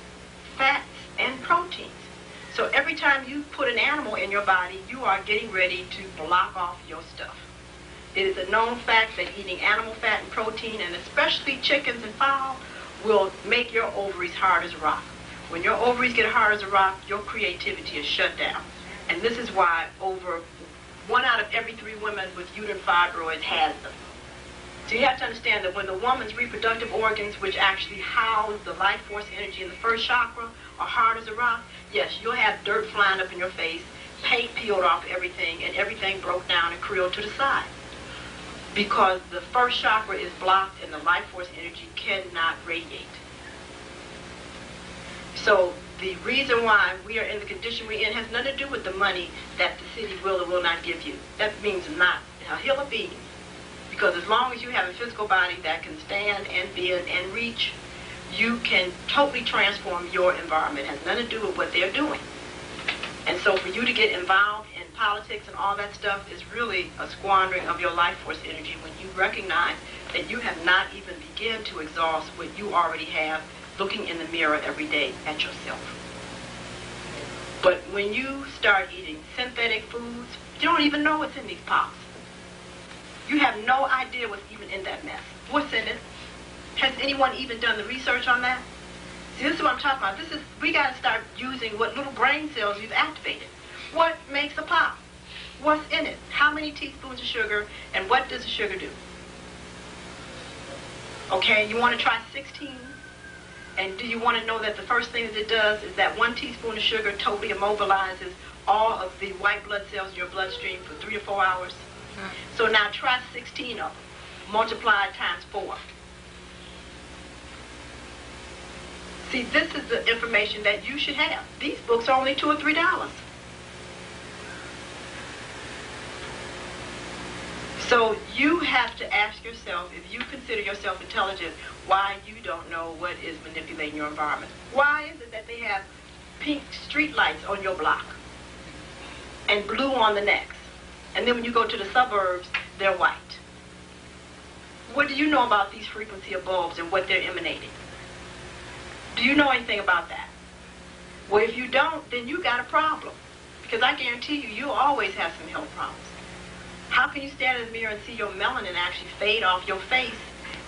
fats and proteins. So every time you put an animal in your body, you are getting ready to block off your stuff. It is a known fact that eating animal fat and protein, and especially chickens and fowl, will make your ovaries hard as a rock. When your ovaries get hard as a rock, your creativity is shut down. And this is why over 1 out of every 3 women with uterine fibroids has them. So you have to understand that when the woman's reproductive organs, which actually house the life force energy in the first chakra, are hard as a rock, yes, you'll have dirt flying up in your face, paint peeled off everything, and everything broke down and curled to the side. Because the first chakra is blocked and the life force energy cannot radiate. So the reason why we are in the condition we're in has nothing to do with the money that the city will or will not give you. That means not a hill of beans. Because as long as you have a physical body that can stand and bend and reach, you can totally transform your environment. It has nothing to do with what they're doing. And so for you to get involved in politics and all that stuff is really a squandering of your life force energy when you recognize that you have not even begun to exhaust what you already have looking in the mirror every day at yourself. But when you start eating synthetic foods, you don't even know what's in these pops. You have no idea what's even in that mess. What's in it? Has anyone even done the research on that? See, this is what I'm talking about. We got to start using what little brain cells you've activated. What makes a pop? What's in it? How many teaspoons of sugar, and what does the sugar do? Okay, you want to try 16? And do you want to know that the first thing that it does is that 1 teaspoon of sugar totally immobilizes all of the white blood cells in your bloodstream for 3 or 4 hours? So now try 16 of them, multiplied times 4. See, this is the information that you should have. These books are only $2 or $3. So you have to ask yourself, if you consider yourself intelligent, why you don't know what is manipulating your environment. Why is it that they have pink street lights on your block and blue on the next? And then when you go to the suburbs, they're white. What do you know about these frequency of bulbs and what they're emanating? Do you know anything about that? Well, if you don't, then you got a problem. Because I guarantee you, you'll always have some health problems. How can you stand in the mirror and see your melanin actually fade off your face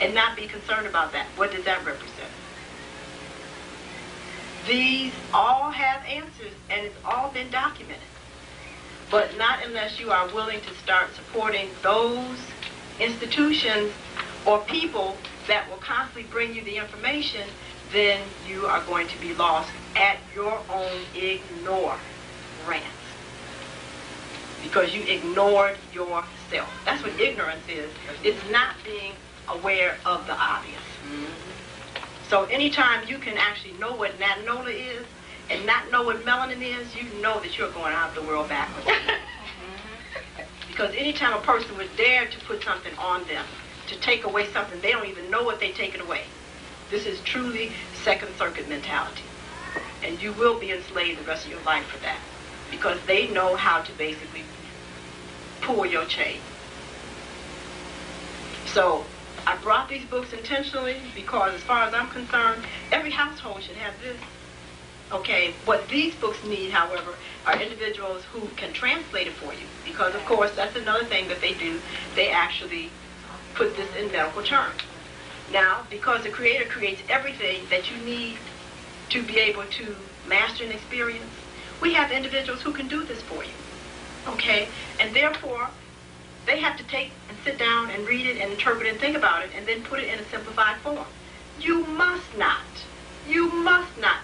and not be concerned about that? What does that represent? These all have answers, and it's all been documented. But not unless you are willing to start supporting those institutions or people that will constantly bring you the information, then you are going to be lost at your own ignorance. Because you ignored yourself. That's what ignorance is. It's not being aware of the obvious. So anytime you can actually know what natanola is and not know what melanin is, you know that you're going out of the world backwards. Because anytime a person would dare to put something on them, to take away something, they don't even know what they're taking away. This is truly second circuit mentality. And you will be enslaved the rest of your life for that. Because they know how to basically pull your chain. So I brought these books intentionally because, as far as I'm concerned, every household should have this. Okay, what these books need, however, are individuals who can translate it for you. Because, of course, that's another thing that they do. They actually put this in medical terms. Now, because the Creator creates everything that you need to be able to master and experience, we have individuals who can do this for you. Okay? And therefore, they have to take and sit down and read it and interpret it and think about it and then put it in a simplified form. You must not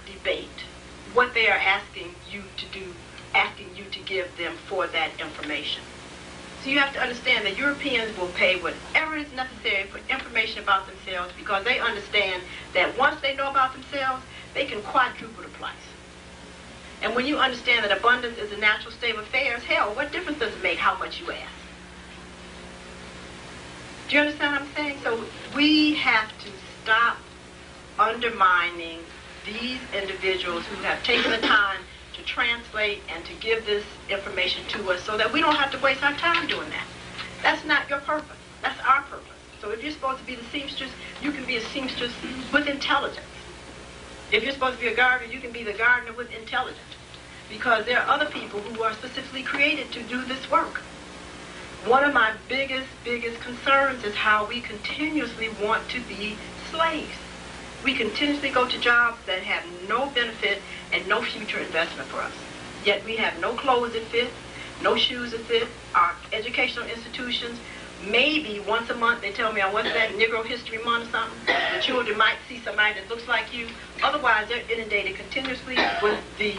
debate what they are asking you to do, asking you to give them for that information. So you have to understand that Europeans will pay whatever is necessary for information about themselves because they understand that once they know about themselves, they can quadruple the price. And when you understand that abundance is a natural state of affairs, hell, what difference does it make how much you ask? Do you understand what I'm saying? So we have to stop undermining these individuals who have taken the time to translate and to give this information to us so that we don't have to waste our time doing that. That's not your purpose. That's our purpose. So if you're supposed to be the seamstress, you can be a seamstress with intelligence. If you're supposed to be a gardener, you can be the gardener with intelligence. Because there are other people who are specifically created to do this work. One of my biggest concerns is how we continuously want to be slaves. We continuously go to jobs that have no benefit and no future investment for us. Yet we have no clothes that fit, no shoes that fit. Our educational institutions, maybe once a month they tell me, what's that, Negro History Month or something? The children might see somebody that looks like you. Otherwise, they're inundated continuously with the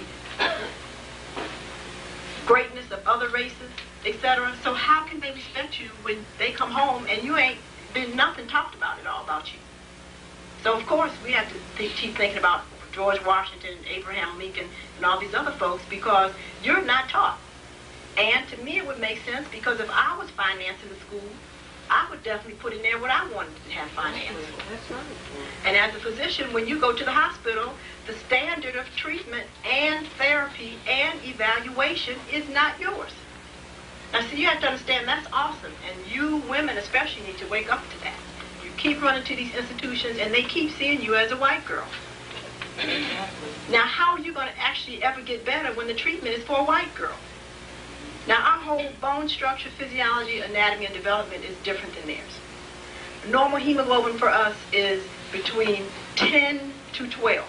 greatness of other races, etc. So how can they respect you when they come home and you ain't been nothing talked about at all about you? So of course we have to keep thinking about George Washington, Abraham Lincoln, and all these other folks because you're not taught. And to me it would make sense because if I was financing the school, I would definitely put in there what I wanted to have financed. That's right. And as a physician, when you go to the hospital, the standard of treatment and therapy and evaluation is not yours. see, you have to understand that's awesome. And you women especially need to wake up to that. You keep running to these institutions and they keep seeing you as a white girl. Now, how are you going to actually ever get better when the treatment is for a white girl? Now, our whole bone structure, physiology, anatomy, and development is different than theirs. Normal hemoglobin for us is between 10 to 12.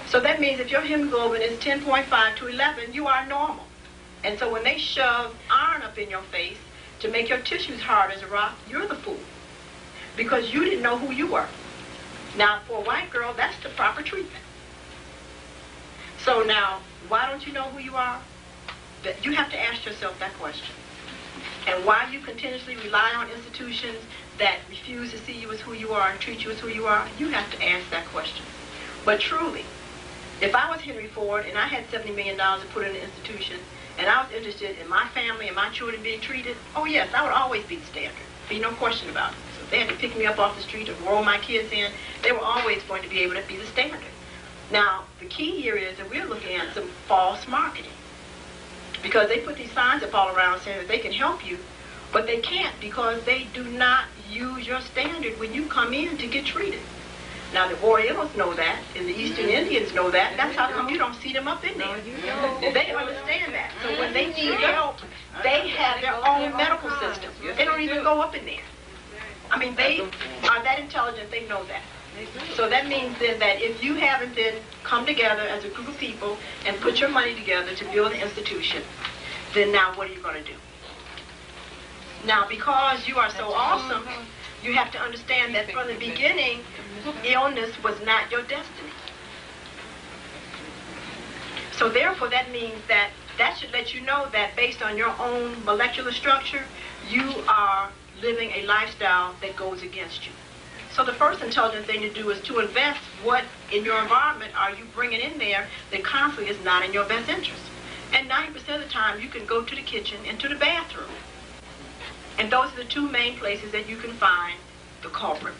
So that means if your hemoglobin is 10.5 to 11, you are normal. And so when they shove iron up in your face to make your tissues hard as a rock, you're the fool. Because you didn't know who you were. Now, for a white girl, that's the proper treatment. So now, why don't you know who you are? You have to ask yourself that question. And why you continuously rely on institutions that refuse to see you as who you are and treat you as who you are, you have to ask that question. But truly, if I was Henry Ford and I had $70 million to put in an institution, and I was interested in my family and my children being treated, oh yes, I would always be the standard. Be no question about it. So if they had to pick me up off the street or roll my kids in, they were always going to be able to be the standard. Now, the key here is that we're looking at some false marketing. Because they put these signs up all around saying that they can help you, but they can't because they do not use your standard when you come in to get treated. Now, the Orientals know that, and the Eastern Indians know that. That's how come you don't see them up in there. They understand that. So when they need help, they have their own medical system. They don't even go up in there. I mean, they are that intelligent, they know that. So that means then that if you haven't then come together as a group of people and put your money together to build an institution, then now what are you going to do? Now, because you are so awesome, you have to understand that from the beginning, illness was not your destiny. So therefore, that means that should let you know that based on your own molecular structure, you are living a lifestyle that goes against you. So the first intelligent thing to do is to invest what in your environment are you bringing in there that constantly is not in your best interest. And 90% of the time, you can go to the kitchen and to the bathroom. And those are the two main places that you can find the culprit.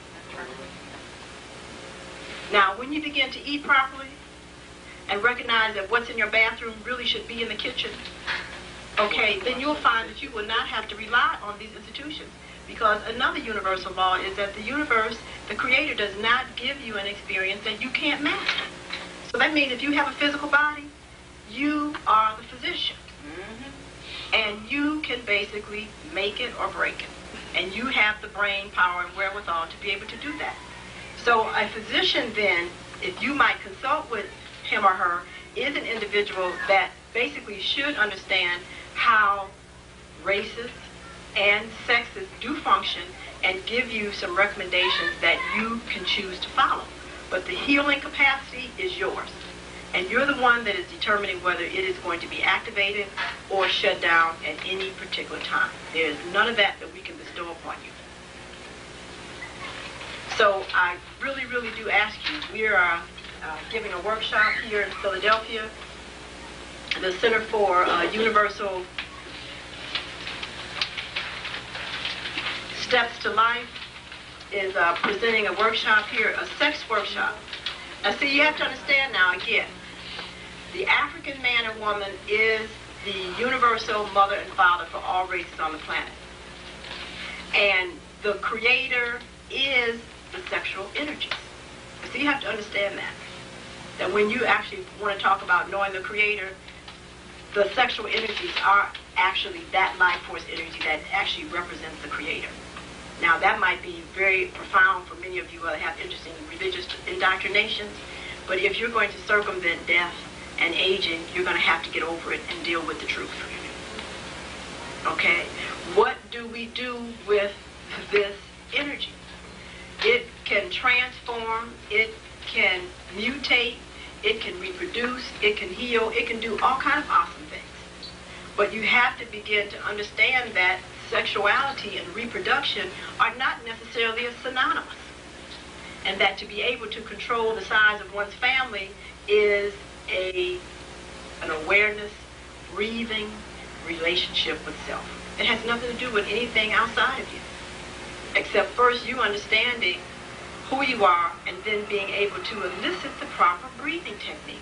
Now, when you begin to eat properly and recognize that what's in your bathroom really should be in the kitchen, okay, then you'll find that you will not have to rely on these institutions. Because another universal law is that the universe, the Creator, does not give you an experience that you can't master. So that means if you have a physical body, you are the physician. And you can basically make it or break it. And you have the brain power and wherewithal to be able to do that. So a physician then, if you might consult with him or her, is an individual that basically should understand how races and sexes do function and give you some recommendations that you can choose to follow. But the healing capacity is yours. And you're the one that is determining whether it is going to be activated or shut down at any particular time. There is none of that we can bestow upon you. So I really, really do ask you, we are giving a workshop here in Philadelphia. The Center for Universal Steps to Life is presenting a workshop here, a sex workshop. Now see, you have to understand now again, the African man and woman is the universal mother and father for all races on the planet. And the Creator is the sexual energies. So you have to understand that. That when you actually want to talk about knowing the Creator, the sexual energies are actually that life force energy that actually represents the Creator. Now that might be very profound for many of you that have interest in religious indoctrinations, but if you're going to circumvent death and aging, you're going to have to get over it and deal with the truth. Okay? What do we do with this energy? It can transform, it can mutate, it can reproduce, it can heal, it can do all kinds of awesome things. But you have to begin to understand that sexuality and reproduction are not necessarily synonymous. And that to be able to control the size of one's family is an awareness, breathing relationship with self. It has nothing to do with anything outside of you. Except first you understanding who you are and then being able to elicit the proper breathing techniques.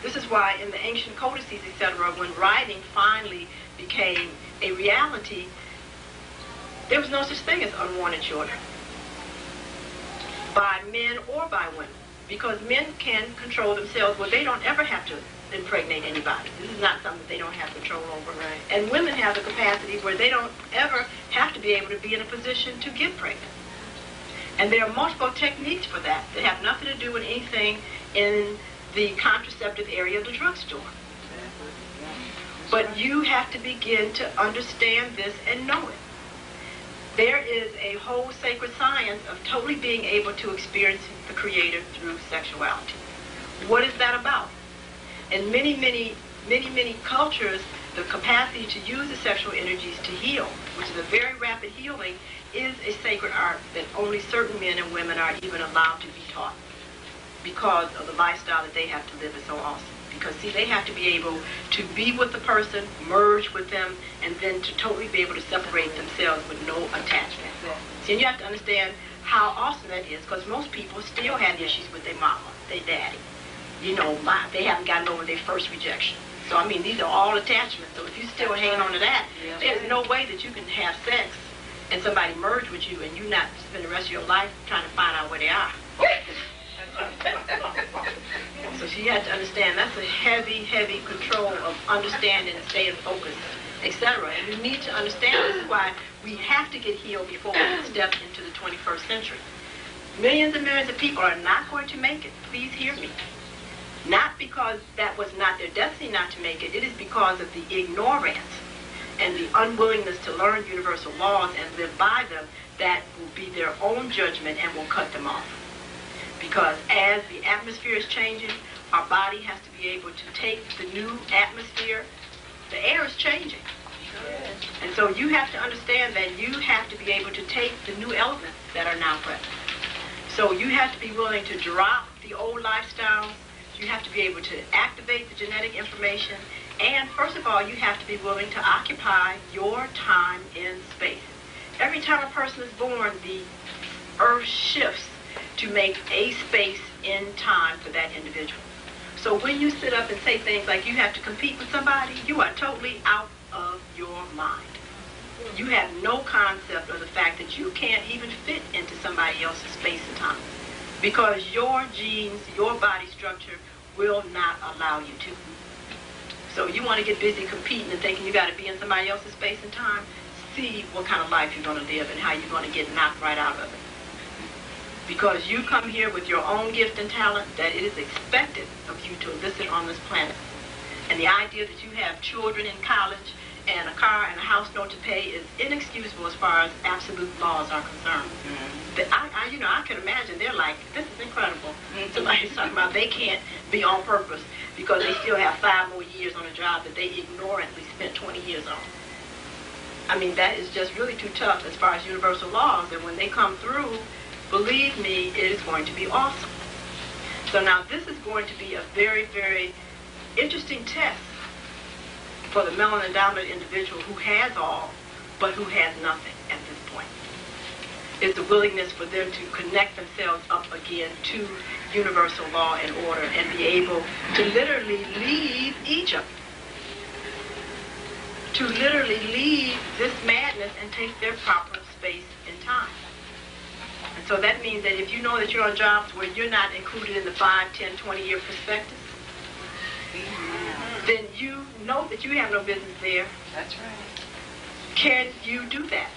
This is why in the ancient codices, etc., when writing finally became a reality, there was no such thing as unwanted children by men or by women, because men can control themselves where they don't ever have to impregnate anybody. This is not something they don't have control over. Right. And women have the capacity where they don't ever have to be able to be in a position to get pregnant. And there are multiple techniques for that that have nothing to do with anything in the contraceptive area of the drugstore. But you have to begin to understand this and know it. There is a whole sacred science of totally being able to experience the Creator through sexuality. What is that about? In many cultures, the capacity to use the sexual energies to heal, which is a very rapid healing, is a sacred art that only certain men and women are even allowed to be taught because of the lifestyle that they have to live is so awesome. Because, see, they have to be able to be with the person, merge with them, and then to totally be able to separate themselves with no attachment. See, and you have to understand how awesome that is, because most people still have issues with their mama, their daddy. You know, they haven't gotten over their first rejection. So, I mean, these are all attachments. So if you're still hanging on to that, there's no way that you can have sex and somebody merge with you and you not spend the rest of your life trying to find out where they are. So you have to understand that's a heavy, heavy control of understanding and staying focused, etc. And you need to understand this is why we have to get healed before we step into the 21st century. Millions and millions of people are not going to make it. Please hear me. Not because that was not their destiny not to make it. It is because of the ignorance and the unwillingness to learn universal laws and live by them that will be their own judgment and will cut them off. Because as the atmosphere is changing, our body has to be able to take the new atmosphere. The air is changing. And so you have to understand that you have to be able to take the new elements that are now present. So you have to be willing to drop the old lifestyles. You have to be able to activate the genetic information. And first of all, you have to be willing to occupy your time in space. Every time a person is born, the earth shifts to make a space in time for that individual. So when you sit up and say things like you have to compete with somebody, you are totally out of your mind. You have no concept of the fact that you can't even fit into somebody else's space and time. Because your genes, your body structure will not allow you to. So you want to get busy competing and thinking you got to be in somebody else's space and time, see what kind of life you're going to live and how you're going to get knocked right out of it. Because you come here with your own gift and talent that it is expected of you to elicit on this planet. And the idea that you have children in college and a car and a house note to pay is inexcusable as far as absolute laws are concerned. But I can imagine they're like, this is incredible. Somebody's talking about they can't be on purpose because they still have 5 more years on a job that they ignorantly spent 20 years on. I mean, that is just really too tough as far as universal laws. And when they come through, believe me, it is going to be awesome. So now this is going to be a very, very interesting test for the melanin-dominant individual who has all, but who has nothing at this point. It's the willingness for them to connect themselves up again to universal law and order and be able to literally leave Egypt. To literally leave this madness and take their proper space and time. And so that means that if you know that you're on jobs where you're not included in the 5, 10, 20-year perspectives, then you know that you have no business there. That's right. Can you do that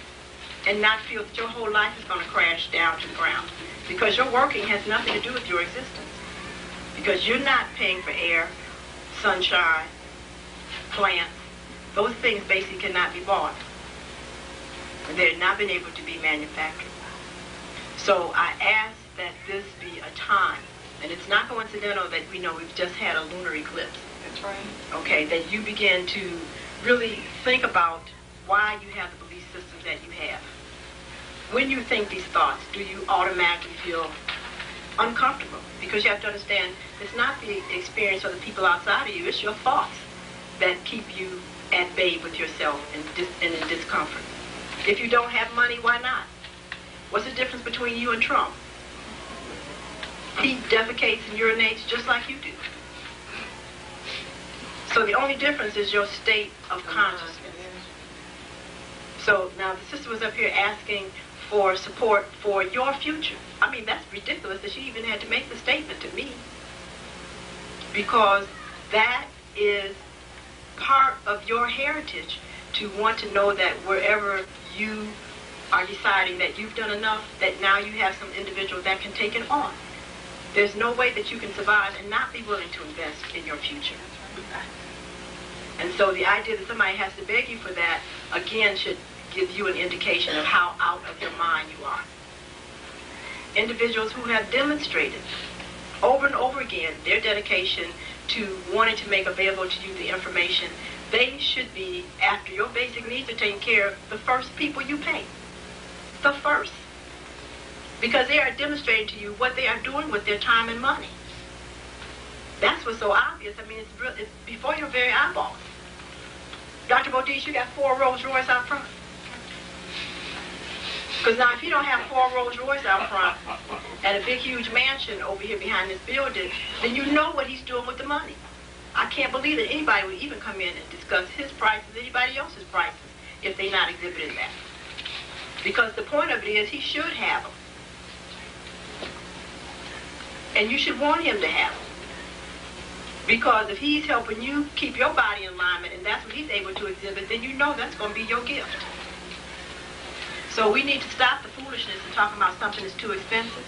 and not feel that your whole life is going to crash down to the ground? Because your working has nothing to do with your existence. Because you're not paying for air, sunshine, plants. Those things basically cannot be bought. They've not been able to be manufactured. So I ask that this be a time, and it's not coincidental that we know we've just had a lunar eclipse. That's right. Okay, that you begin to really think about why you have the belief systems that you have. When you think these thoughts, do you automatically feel uncomfortable? Because you have to understand, it's not the experience of the people outside of you, it's your thoughts that keep you at bay with yourself and in discomfort. If you don't have money, why not? What's the difference between you and Trump? He defecates and urinates just like you do. So the only difference is your state of consciousness. So now the sister was up here asking for support for your future. I mean, that's ridiculous that she even had to make the statement to me, because that is part of your heritage, to want to know that wherever you are deciding that you've done enough, that now you have some individual that can take it on. There's no way that you can survive and not be willing to invest in your future. And so the idea that somebody has to beg you for that, again, should give you an indication of how out of your mind you are. Individuals who have demonstrated over and over again their dedication to wanting to make available to you the information, they should be, after your basic needs are taken care of, the first people you pay. The first. Because they are demonstrating to you what they are doing with their time and money. That's what's so obvious. I mean, it's before your very eyeballs. Dr. Bodice, you got 4 Rolls Royce out front. Because now if you don't have 4 Rolls Royce out front and a big huge mansion over here behind this building, then you know what he's doing with the money. I can't believe that anybody would even come in and discuss his prices, anybody else's prices, if they're not exhibiting that. Because the point of it is he should have them. And you should want him to have them. Because if he's helping you keep your body in alignment and that's what he's able to exhibit, then you know that's going to be your gift. So we need to stop the foolishness and talk about something that's too expensive.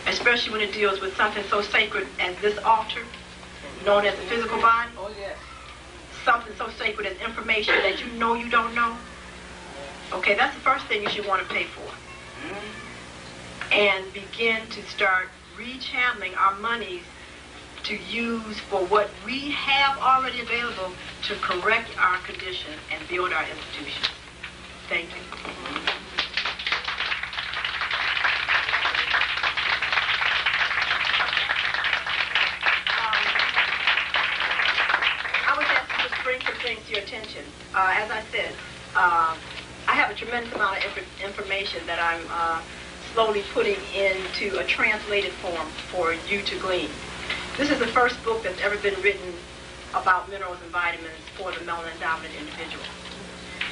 Especially when it deals with something so sacred as this altar, known as the physical body. Oh, yes. Something so sacred as information that you know you don't know. Okay, that's the first thing you should want to pay for. And begin to start rechanneling our monies to use for what we have already available to correct our condition and build our institutions. Thank you. I was asked to just bring some things to your attention. As I said, I have a tremendous amount of information that I'm slowly putting into a translated form for you to glean. This is the first book that's ever been written about minerals and vitamins for the melanin-dominant individual.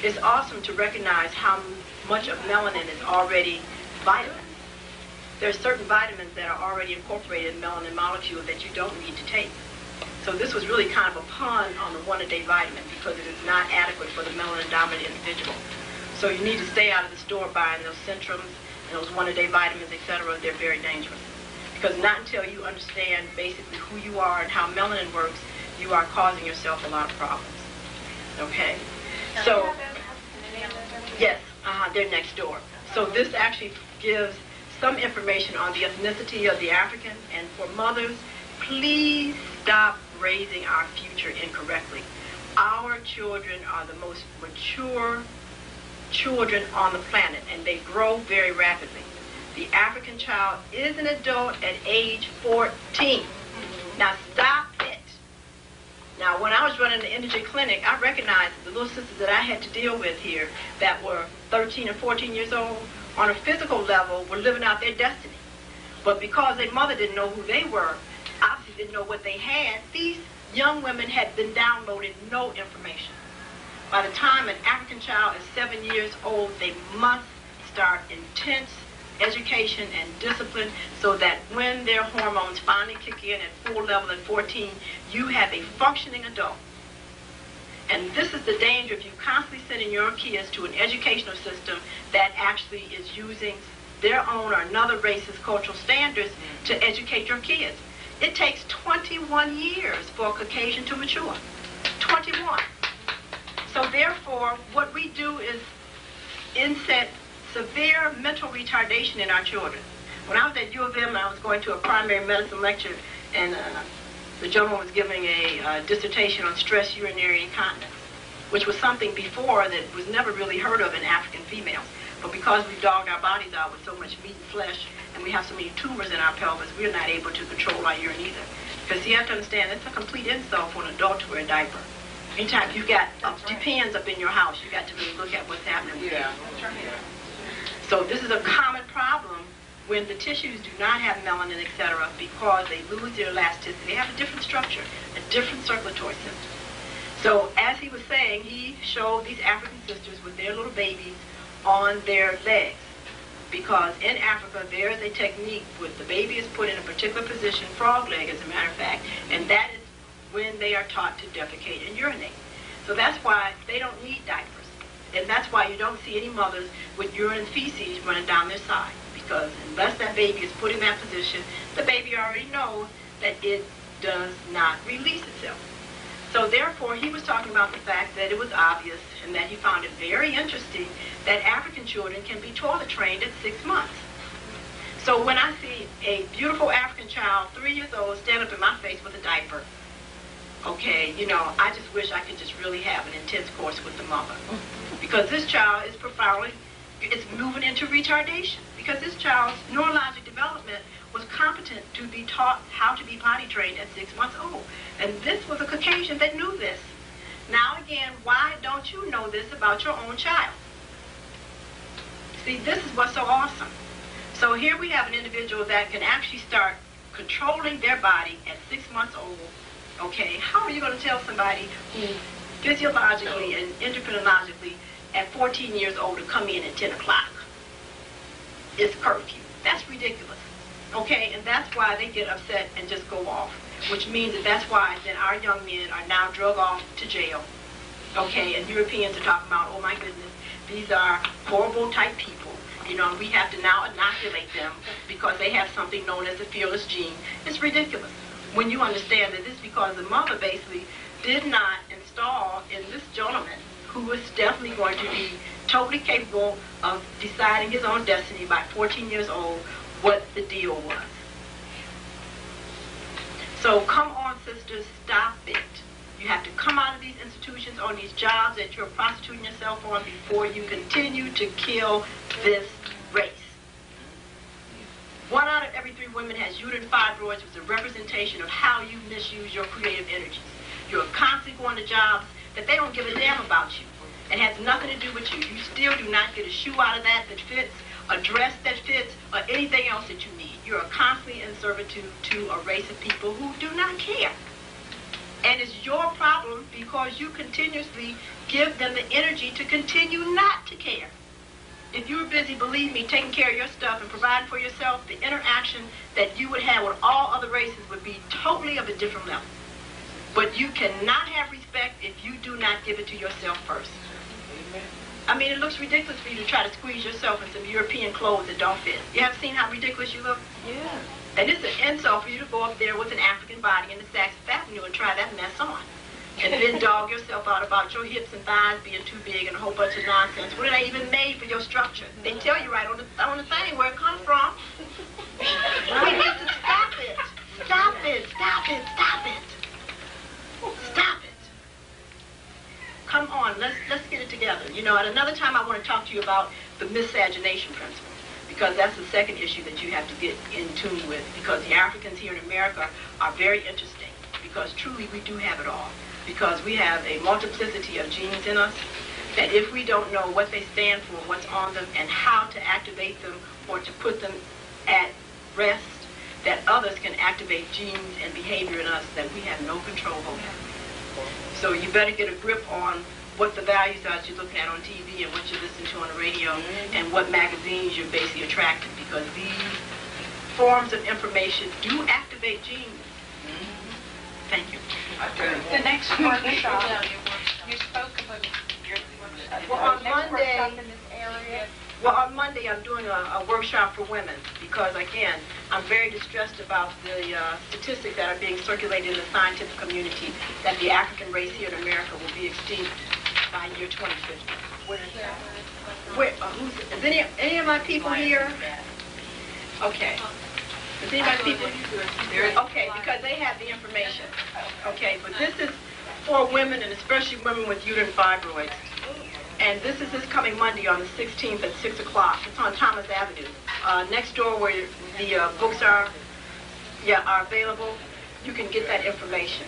It's awesome to recognize how much of melanin is already vitamins. There are certain vitamins that are already incorporated in melanin molecules that you don't need to take. So this was really kind of a pun on the one-a-day vitamin because it is not adequate for the melanin-dominant individual. So you need to stay out of the store buying those Centrums and those one-a-day vitamins, etc. They're very dangerous. Because not until you understand basically who you are and how melanin works, you are causing yourself a lot of problems. Okay? So, yes, they're next door. So this actually gives some information on the ethnicity of the African. And for mothers, please stop raising our future incorrectly. Our children are the most mature children on the planet, and they grow very rapidly. The African child is an adult at age 14. Now stop it. Now when I was running the energy clinic, I recognized the little sisters that I had to deal with here that were 13 and 14 years old, on a physical level, were living out their destiny. But because their mother didn't know who they were, obviously didn't know what they had, these young women had been downloaded no information. By the time an African child is 7 years old, they must start intense education and discipline so that when their hormones finally kick in at full level at 14, you have a functioning adult. And this is the danger of you constantly sending your kids to an educational system that actually is using their own or another race's cultural standards to educate your kids. It takes 21 years for a Caucasian to mature. 21. So therefore, what we do is inset severe mental retardation in our children. When I was at U of M, I was going to a primary medicine lecture, and the gentleman was giving a dissertation on stress urinary incontinence, which was something before that was never really heard of in African females. But because we've dogged our bodies out with so much meat and flesh, and we have so many tumors in our pelvis, we're not able to control our urine either. Because you have to understand, it's a complete insult for an adult to wear a diaper. Anytime you've got depends up in your house, you got to really look at what's happening with you. So this is a common problem when the tissues do not have melanin, etc., because they lose their elasticity. They have a different structure, a different circulatory system. So as he was saying, he showed these African sisters with their little babies on their legs. Because in Africa, there is a technique where the baby is put in a particular position, frog leg as a matter of fact, and that is when they are taught to defecate and urinate. So that's why they don't need diapers. And that's why you don't see any mothers with urine and feces running down their side. Because unless that baby is put in that position, the baby already knows that it does not release itself. So therefore, he was talking about the fact that it was obvious and that he found it very interesting that African children can be toilet trained at 6 months. So when I see a beautiful African child, 3 years old, stand up in my face with a diaper, okay, you know, I just wish I could just really have an intense course with the mother. Because this child is profoundly, it's moving into retardation. Because this child's neurologic development was competent to be taught how to be potty trained at 6 months old. And this was a Caucasian that knew this. Now again, why don't you know this about your own child? See, this is what's so awesome. So here we have an individual that can actually start controlling their body at 6 months old. Okay, how are you going to tell somebody who physiologically and endocrinologically at 14 years old to come in at 10 o'clock? It's curfew. That's ridiculous. Okay, and that's why they get upset and just go off, which means that that's why then our young men are now drug off to jail. Okay, and Europeans are talking about, oh my goodness, these are horrible type people. You know, and we have to now inoculate them because they have something known as the fearless gene. It's ridiculous when you understand that this is because the mother basically did not install in this gentleman, who was definitely going to be totally capable of deciding his own destiny by 14 years old, what the deal was. So come on, sisters, stop it. You have to come out of these institutions on these jobs that you're prostituting yourself on before you continue to kill this race. 1 out of every 3 women has uterine fibroids, which is a representation of how you misuse your creative energies. You're constantly going to jobs that they don't give a damn about you. It has nothing to do with you. You still do not get a shoe out of that fits, a dress that fits, or anything else that you need. You are constantly in servitude to a race of people who do not care. And it's your problem because you continuously give them the energy to continue not to care. If you were busy, believe me, taking care of your stuff and providing for yourself, the interaction that you would have with all other races would be totally of a different level. But you cannot have respect if you do not give it to yourself first. I mean, it looks ridiculous for you to try to squeeze yourself in some European clothes that don't fit. You have seen how ridiculous you look? Yeah. And it's an insult for you to go up there with an African body in the Saks Avenue and try that mess on. And then dog yourself out about your hips and thighs being too big and a whole bunch of nonsense. What are they even made for your structure? They tell you right on the thing where it comes from. We need to stop it. Stop it. Stop it. Stop it. Stop it. Come on, let's get it together. You know, at another time I want to talk to you about the miscegenation principle, because that's the second issue that you have to get in tune with, because the Africans here in America are very interesting, because truly we do have it all, because we have a multiplicity of genes in us that if we don't know what they stand for, what's on them, and how to activate them or to put them at rest, that others can activate genes and behavior in us that we have no control over. So you better get a grip on what the values are that you're looking at on TV and what you listen to on the radio and what magazines you're basically attracted, because these forms of information do activate genes. Thank you. The next workshop, you spoke about your workshop in this area. Well, on Monday I'm doing a workshop for women because, again, I'm very distressed about the statistics that are being circulated in the scientific community that the African race here in America will be extinct by year 2050. Is any of my people here? Okay. Is any of my people here? Okay, because they have the information. Okay, but this is for women, and especially women with uterine fibroids. And this is this coming Monday on the 16th at 6 o'clock. It's on Thomas Avenue. Next door where the books are available, you can get that information.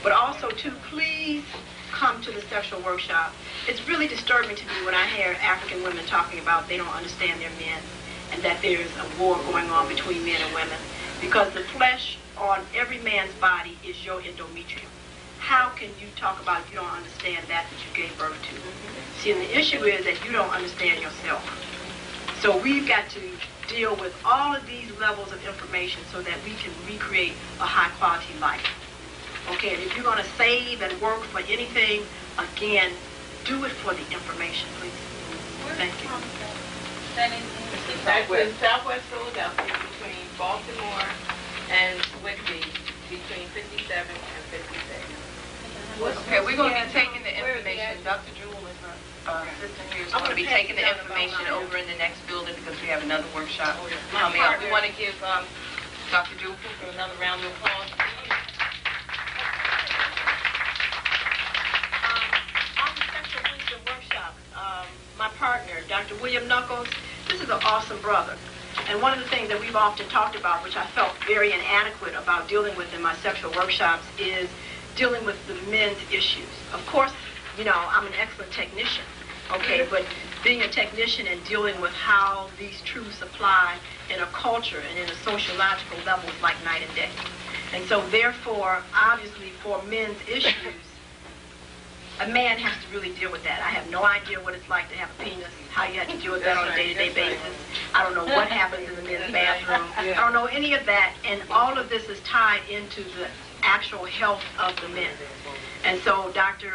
But also, too, please come to the sexual workshop. It's really disturbing to me when I hear African women talking about they don't understand their men and that there's a war going on between men and women. Because the flesh on every man's body is your endometrium. how can you talk about if you don't understand that you gave birth to? See, and the issue is that you don't understand yourself. So we've got to deal with all of these levels of information so that we can recreate a high-quality life. Okay, and if you're going to save and work for anything, again, do it for the information, please. Thank you. That's in Southwest Philadelphia, between Baltimore and Whitby, between 57 and 56. Okay, we're going to be taking the information. Dr. Jewell is our assistant here. We're going to be taking the information over in the next building because we have another workshop coming up. We want to give Dr. Jewell another round of applause. My partner, Dr. William Knuckles, this is an awesome brother. And one of the things that we've often talked about, which I felt very inadequate about dealing with in my sexual workshops, is dealing with the men's issues. Of course, you know, I'm an excellent technician, okay, but being a technician and dealing with how these truths apply in a culture and in a sociological level is like night and day. And so therefore, obviously, for men's issues, a man has to really deal with that. I have no idea what it's like to have a penis, how you have to deal with that on a day-to-day basis. I don't know what happens in the men's bathroom. I don't know any of that, and all of this is tied into the actual health of the men. And so Dr.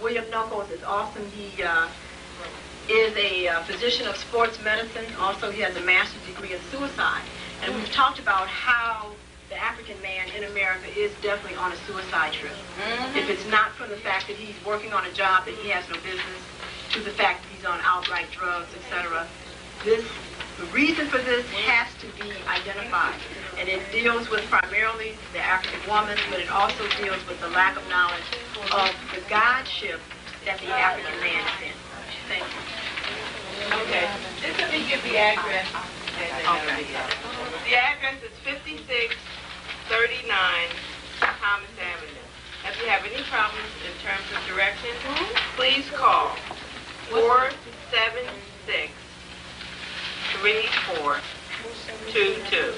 William Knuckles is awesome. He is a physician of sports medicine. Also, he has a master's degree in suicide. And we've talked about how the African man in America is definitely on a suicide trip. If it's not from the fact that he's working on a job that he has no business, to the fact that he's on outright drugs, etc. The reason for this has to be identified. And it deals with primarily the African woman, but it also deals with the lack of knowledge of the godship that the African man is in. Thank you. Okay. Just let me give the address. The address is 5639 Thomas Avenue. If you have any problems in terms of directions, please call 476-3422.